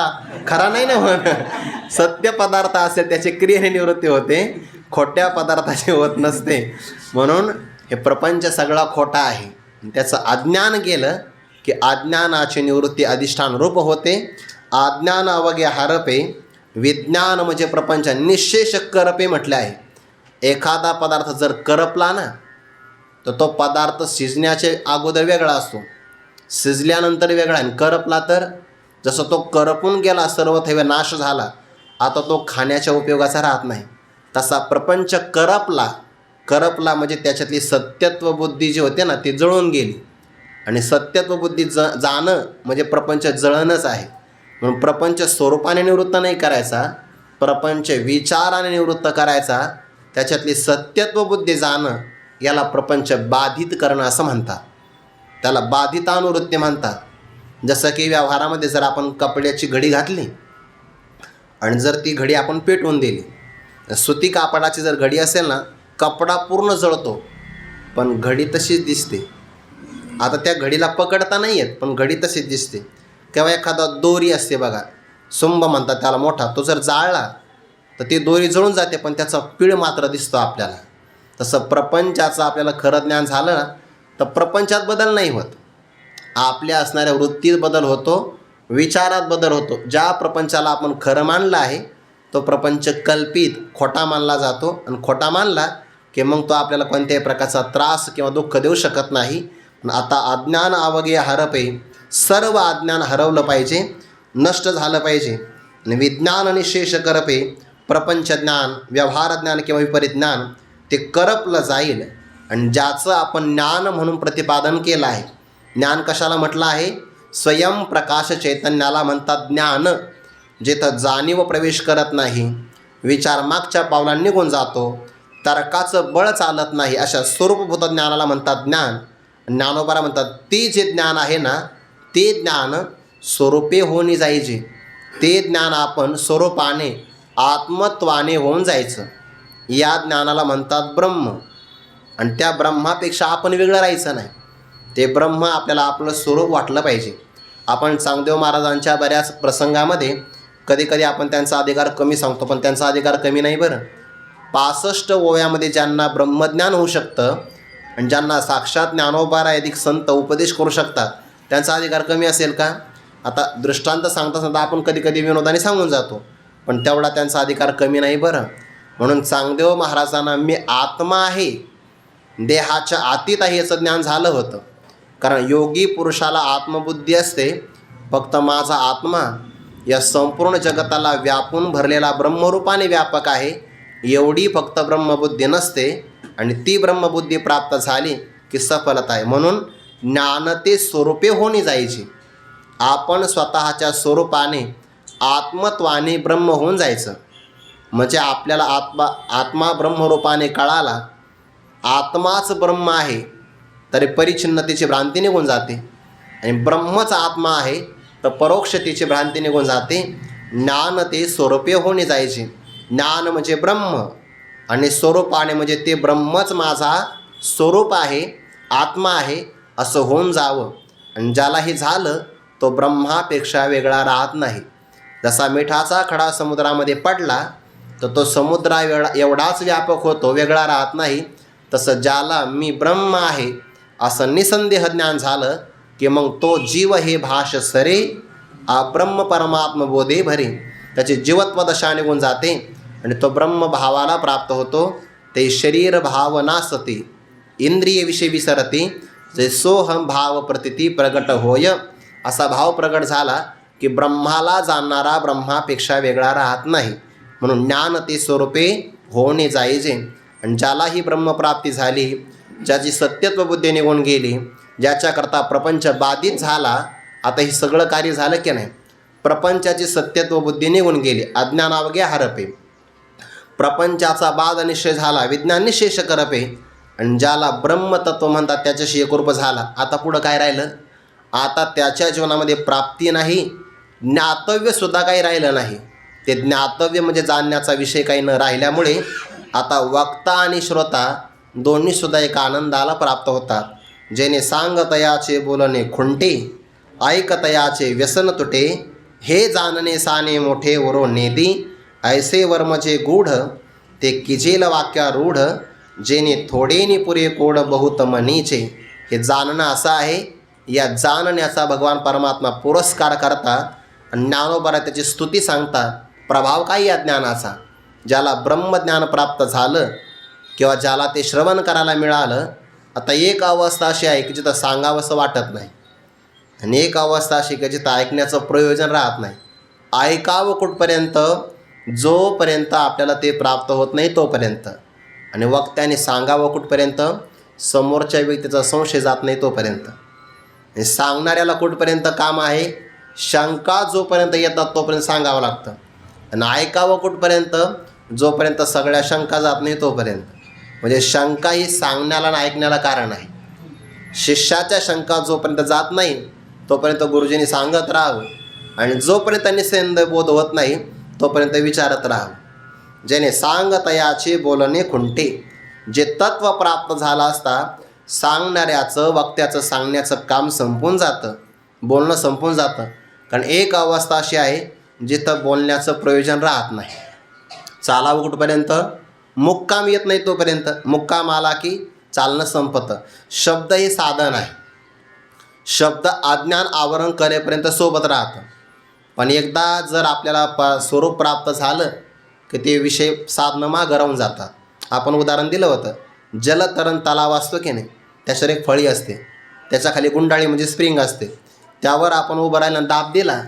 खरा नाही ना. म्हणून सत्य पदार्थ असेल त्याची क्रियेने निवृत्ती होते, खोट्या पदार्थाची होत नसते. म्हणून हे प्रपंच सगळा खोटा आहे. त्याचं अज्ञान गेलं की अज्ञानाची निवृत्ती अधिष्ठान रूप होते. अज्ञान अवघे हारपे, विज्ञान म्हणजे प्रपंच निशेष करपे म्हटले आहे. एखादा पदार्थ जर करपला ना, तर तो पदार्थ शिजण्याचे अगोदर वेगळा असतो, शिजल्यानंतर वेगळा. आणि करपला तर जसं तो करपून गेला, सर्वथैव नाश झाला, आता तो खाण्याच्या उपयोगाचा राहत नाही. तसा प्रपंच करपला म्हणजे त्याच्यातली सत्यत्व बुद्धी जी होते ना ती जळून गेली. आणि सत्यत्व बुद्धी जाणं म्हणजे प्रपंच जळणंच आहे. म्हणून प्रपंच स्वरूपाने निवृत्त नाही करायचा, प्रपंच विचाराने निवृत्त करायचा. त्याच्यातली सत्यत्व बुद्धी जाणं याला प्रपंच बाधित करणं असं म्हणतात. त्याला बाधितानुवृत्ती म्हणतात. जसं की व्यवहारामध्ये जर आपण कपड्याची घडी घातली आणि जर ती घडी आपण पेटवून दिली, सुती कापडाची जर घडी असेल ना, कपडा पूर्ण जळतो पण घडी तशीच दिसते. आता त्या घडीला पकडता नाही येत पण घडी तशीच दिसते. किंवा एखादा दोरी असते बघा, सुंब म्हणतात त्याला मोठा, तो जर जाळला तर ती दोरी जळून जाते पण त्याचा पीळ मात्र दिसतो आपल्याला. तसं प्रपंचाचं आपल्याला खरं ज्ञान झालं ना तर प्रपंचात बदल नाही होत, आपल्या असणाऱ्या वृत्तीत बदल होतो, विचारात बदल होतो. ज्या प्रपंचाला आपण खरं मानलं आहे तो प्रपंच कल्पित खोटा मानला जातो. आणि खोटा मानला की मग तो आपल्याला कोणत्याही प्रकारचा त्रास किंवा दुःख देऊ शकत नाही. आता अज्ञान अवघे हरपे, सर्व अज्ञान हरवलं पाहिजे, नष्ट झालं पाहिजे. आणि विज्ञान आणि शेष करपे, प्रपंच ज्ञान, व्यवहार ज्ञान किंवा विपरीत ज्ञान ते करपलं जाईल. आणि ज्याचं आपण ज्ञान म्हणून प्रतिपादन केलं आहे, ज्ञान कशाला म्हटलं आहे, स्वयंप्रकाश चैतन्याला म्हणतात ज्ञान. जिथं जाणीव प्रवेश करत नाही, विचार मागच्या पावलांनी निघून जातो, तर्काचं बळ चालत नाही, अशा स्वरूपभूत ज्ञानाला म्हणतात ज्ञान. ज्ञानोबाला म्हणतात ते जे ज्ञान आहे ना ते ज्ञान स्वरूपे होऊन जायचे, ते ज्ञान आपण स्वरूपाने आत्मत्वाने होऊन जायचं. या ज्ञानाला म्हणतात ब्रह्म. आणि त्या ब्रह्मापेक्षा आपण वेगळं राहायचं नाही. ते ब्रह्म आपल्याला आपलं स्वरूप वाटलं पाहिजे. आपण चांगदेव महाराजांच्या बऱ्याच प्रसंगामध्ये कधी कधी आपण त्यांचा अधिकार कमी सांगतो, पण त्यांचा अधिकार कमी नाही बरं. 65 ओव्यामध्ये ज्यांना ब्रह्मज्ञान होऊ शकतं आणि ज्यांना साक्षात ज्ञानोबा अधिक संत उपदेश करू शकतात, त्यांचा अधिकार कमी असेल का? आता दृष्टांत सांगता सांगता आपण कधी कधी विनोदाने सांगून जातो, पण तेवढा त्यांचा अधिकार कमी नाही बरं. म्हणून चांगदेव महाराजांना मी आत्मा आहे, देहाच्या आतीत आहे याचं ज्ञान झालं होतं. कारण योगी पुरुषाला आत्मबुद्धी असते, फक्त माझा आत्मा या संपूर्ण जगताला व्यापून भरलेला ब्रह्मरूपाने व्यापक आहे, एवढी फक्त ब्रह्मबुद्धी नसते. आणि ती ब्रह्मबुद्धी प्राप्त झाली की सफलता आहे. म्हणून ज्ञान ते स्वरूपे होणे जायचे. आपण स्वतःच्या स्वरूपाने आत्मत्वाने ब्रह्म होऊन जायचं. म्हणजे आपल्याला आत्मा ब्रह्मरूपाने कळाला, आत्माच ब्रह्म आहे, तरी परिच्छिन्नतेची भ्रांती निघून जाते. आणि ब्रह्मच आत्मा आहे तर परोक्षतेची भ्रांती निघून जाते. ज्ञान ते स्वरूपे होणे जायचे. ज्ञान म्हणजे ब्रह्म आणि स्वरूपाने म्हणजे ते ब्रह्मच माझा स्वरूप आहे, आत्मा आहे असं होऊन जावं. आणि ज्याला हे झालं तो ब्रह्मापेक्षा वेगळा राहत नाही. जसा मिठाचा खडा समुद्रामध्ये पडला तर तो समुद्रा एवढाच व्यापक होतो, वेगळा राहत नाही. तसं ज्याला मी ब्रह्म आहे असं निसंदेह ज्ञान झालं की मग तो जीव हे भाष सरे, ब्रह्म परमात्म बोधे भरे. त्याची जीवत्व दशा निघून जाते आणि तो ब्रह्मभावाला प्राप्त होतो. ते शरीर भाव नासते, इंद्रिय विषय विसरते, जे सोहम भाव प्रतिती प्रगट होय. असा भाव प्रगट झाला की ब्रह्माला जाणणारा ब्रह्मापेक्षा वेगळा राहत नाही. म्हणून ज्ञान ते स्वरूपे होणे जायचे. आणि ज्यालाही ब्रह्मप्राप्ती झाली, ज्याची सत्यत्व बुद्धी निघून गेली, ज्याच्याकरता प्रपंच बाधित झाला, आता हे सगळं कार्य झालं की नाही, प्रपंचाची सत्यत्व बुद्धी निघून गेली, अज्ञानावगे हरपे, प्रपंचाचा बाध निश्चय झाला, विज्ञान निशेष करपे. आणि ज्याला ब्रह्मतत्व म्हणतात त्याच्याशी एकरूप झाला, आता पुढं काय राहिलं? आता त्याच्या जीवनामध्ये प्राप्ती नाही, ज्ञातव्यसुद्धा काही राहिलं नाही. ते ज्ञातव्य म्हणजे जाणण्याचा विषय काही न राहिल्यामुळे आता वक्ता आणि श्रोता दोन्हीसुद्धा एका आनंदाला प्राप्त होतात. जेणे सांगतयाचे बोलणे खुंटे, ऐकतयाचे व्यसन तुटे, हे जाणणे साने मोठे वरो नेदी, ऐसे वर्मचे गूढ ते किजेल वाक्यारूढ, जेणे थोडेनी पुरे कोड बहुत मनीचे. हे जाणणं असं आहे, या जाणण्याचा भगवान परमात्मा पुरस्कार करतात आणि ज्ञानोबरा त्याची स्तुती सांगतात. प्रभाव काय या ज्ञानाचा? ज्याला ब्रह्मज्ञान प्राप्त झालं किंवा ज्याला ते श्रवण करायला मिळालं, आता एक अवस्था अशी आहे की जिथं सांगावंसं वाटत नाही, आणि एक अवस्था अशी की जिथं ऐकण्याचं प्रयोजन राहत नाही. ऐकावं कुठपर्यंत? जोपर्यंत आपल्याला ते प्राप्त होत नाही तोपर्यंत. आणि वक्त्याने सांगावं कुठपर्यंत? समोरच्या व्यक्तीचा संशय जात नाही तोपर्यंत. आणि सांगणाऱ्याला कुठपर्यंत काम आहे? शंका जोपर्यंत येतात तोपर्यंत सांगावं लागतं. आणि ऐकावं कुठपर्यंत? जोपर्यंत सगळ्या शंका जात नाही तोपर्यंत. म्हणजे शंका ही सांगण्याला आणि ऐकण्याला कारण आहे. शिष्याच्या शंका जोपर्यंत जात नाही तोपर्यंत गुरुजींनी सांगत राहावं, आणि जोपर्यंत निसंदेह बोध होत नाही तोपर्यंत विचारत राहावं. ज्याने सांगतयाचे बोलणे खुंटे, जे तत्व प्राप्त झालं असता सांगणाऱ्याचं वक्त्याचं सांगण्याचं काम संपून जातं, बोलणं संपून जातं. कारण एक अवस्था अशी आहे जिथं बोलण्याचं प्रयोजन राहत नाही. चालावं कुठपर्यंत? मुक्काम येत नाही तोपर्यंत. मुक्काम आला की चालणं संपतं. शब्द हे साधन आहे. शब्द अज्ञान आवरण करेपर्यंत सोबत राहतं, पण एकदा जर आपल्याला स्वरूप प्राप्त झालं की ते विषय साधनं मागं राहून जातात. आपण उदाहरण दिलं होतं, जलतरण तलाव असतो की नाही, त्याच्यावर एक फळी असते, त्याच्याखाली गुंडाळी म्हणजे स्प्रिंग असते, त्यावर आपण उभं राहिला दाब दिला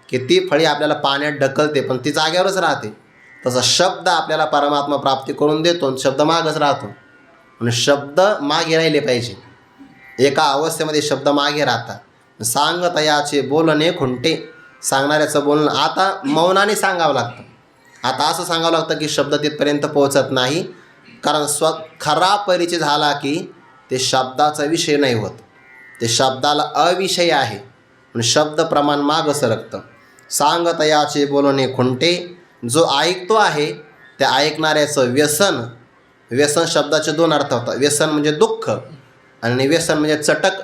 की ती फळी आपल्याला पाण्यात ढकलते, पण ती जागेवरच राहते. तसा शब्द आपल्याला परमात्मा प्राप्ती करून देतो, शब्द मागच राहतो. आणि शब्द मागे राहिले पाहिजे. एका अवस्थेमध्ये शब्द मागे राहतात. सांगतयाचे बोलणे खुंटे, सांगणाऱ्याचं बोलणं आता मौनाने सांगावं लागतं. आता असं सांगावं लागतं की शब्द तिथपर्यंत पोहोचत नाही, कारण खरा परिचय झाला की ते शब्दाचा विषय नाही होत, ते शब्दाला अविषय आहे. म्हणून शब्द प्रमाण मागं सरकतं. सांगतयाचे बोलणे खुंटे, जो ऐकतो आहे त्या ऐकणाऱ्याचं व्यसन. व्यसन शब्दाचे दोन अर्थ होतात. व्यसन म्हणजे दुःख आणि व्यसन म्हणजे चटक.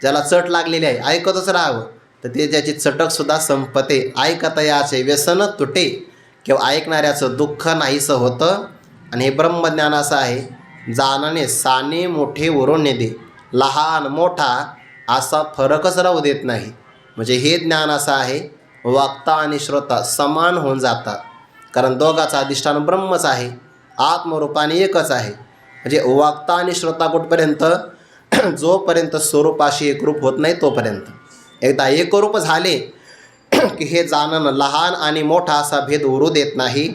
ज्याला चट लागलेली आहे, ऐकतच राहावं, तर ते ज्याची चटकसुद्धा संपते. ऐकतयाचे व्यसन तुटे, किंवा ऐकणाऱ्याचं दुःख नाहीसं होतं. आणि हे ब्रह्मज्ञान असं आहे, जाणणे साने मोठे वरून नेदे, लहान मोठा असा फरकच राहू देत नाही. म्हणजे हे ज्ञान असं आहे, वक्ता आणि श्रोता समान होऊन जातात, कारण दोघाचं अधिष्ठान ब्रह्मच आहे, आत्मरूपाने एकच आहे. म्हणजे वक्ता आणि श्रोता कुठपर्यंत? जोपर्यंत स्वरूपाशी एकरूप होत नाही तोपर्यंत. एकदा एकरूप झाले की हे जाणन लहान आणि मोठा असा भेद उरू देत नाही.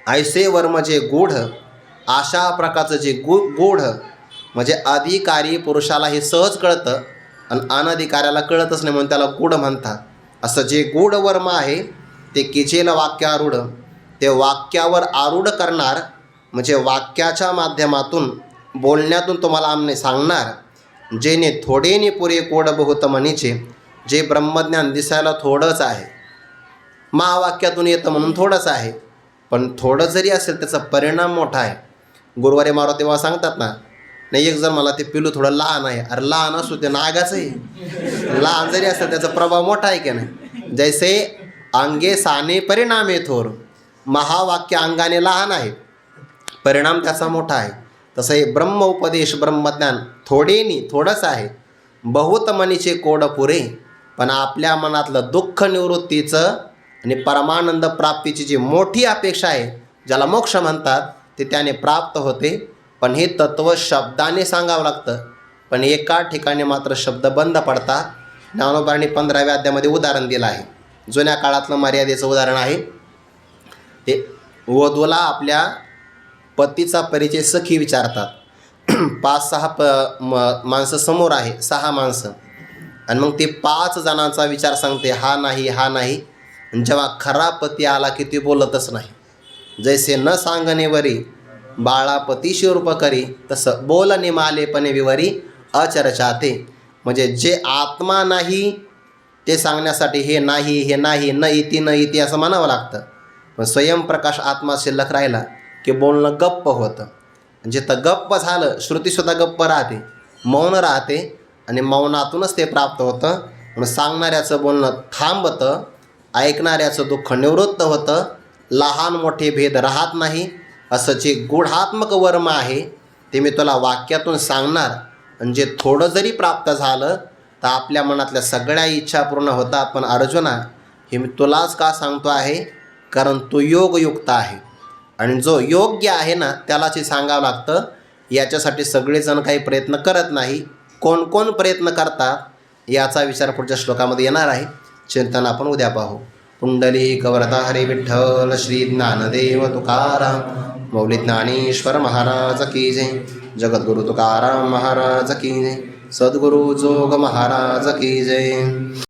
ऐसे वर्म जे गूढ, अशा प्रकारचं जे गूढ म्हणजे अधिकारी पुरुषाला हे सहज कळतं आणि अनधिकाऱ्याला कळतच नाही म्हणून त्याला गूढ म्हणतात. असं जे गूढ वर्म आहे ते किचेल वाक्यारूढ, ते वाक्यावर आरूढ करणार म्हणजे वाक्याच्या माध्यमातून बोलण्यातून तुम्हाला आमने सांगणार. जेने थोडेने पुरे कोड बहुत म्हणीचे, जे ब्रह्मज्ञान दिसायला थोडंच आहे, महावाक्यातून येतं म्हणून थोडंच आहे, पण थोडं जरी असेल त्याचा परिणाम मोठा आहे. गुरुवारी मारो तेव्हा सांगतात ना, नाही एक जर मला ते पिलू थोडं लहान आहे, अरे लहान असू ते नागाचं आहे, लहान जरी असेल त्याचा प्रभाव मोठा आहे की नाही. जैसे अंगे साने परिणामे थोर, महावाक्य अंगाने लहान आहे, परिणाम त्याचा मोठा आहे. तसं हे ब्रह्म उपदेश ब्रह्मज्ञान थोडेनी थोडंच आहे, बहुत मनीचे कोड पुरे, पण आपल्या मनातलं दुःख निवृत्तीचं आणि परमानंद प्राप्तीची जी मोठी अपेक्षा आहे, ज्याला मोक्ष म्हणतात, ते त्याने प्राप्त होते. पण हे तत्त्व शब्दाने सांगावं लागतं, पण एका ठिकाणी मात्र शब्द बंद पडतात. ज्ञानोबांनी 15व्या अध्यायामध्ये उदाहरण दिलं आहे. जुन्या काळातलं मर्यादेचं उदाहरण आहे. ते वधूला आपल्या पतीचा परिचय सखी विचारतात. 5-6 माणसं समोर आहे, 6 माणसं, आणि मग ते 5 जणांचा विचार सांगते, हा नाही हा नाही. जेव्हा खरा पती आला की ती बोलतच नाही. जैसे न सांगणे वरी बाळापती शिरूप करी, तसं बोलणे मालेपणे विवरी अचर्चाते. म्हणजे जे आत्मा नाही ते सांगण्यासाठी हे नाही हे नाही, न इति न इति असं म्हणावं लागतं. पण स्वयंप्रकाश आत्मा शिल्लक राहिला की बोलणं गप्प होतं. जिथं गप्प झालं, श्रुतीसुद्धा गप्प राहते, मौन राहते, आणि मौनातूनच ते प्राप्त होतं. म्हणून सांगणाऱ्याचं बोलणं थांबतं, ऐकणाऱ्याचं दुःख निवृत्त होतं, लहान मोठे भेद राहत नाही. असं जे गूढात्मक वर्म आहे ते मी तुला वाक्यातून सांगणार. आणि जे थोडं जरी प्राप्त झालं तर आपल्या मनातल्या सगळ्या इच्छा पूर्ण होतात. पण अर्जुना, हे मी तुलाच का सांगतो आहे, कारण तू योगयुक्त आहे, आणि जो योग्य आहे ना त्यालाच हे सांगावं लागतं. याच्यासाठी सगळेजण काही प्रयत्न करत नाही. कोण कोण प्रयत्न करतात याचा विचार पुढच्या श्लोकामध्ये येणार आहे. चिंतन आपण उद्या पाहू. पुंडलिक वरदा हरी विठ्ठल, श्री ज्ञानदेव तुकाराम, मौली ज्ञानेश्वर महाराज की जय. जगद्गुरु तुकाराम महाराज की जय. सद्गुरु जोग महाराज की जय.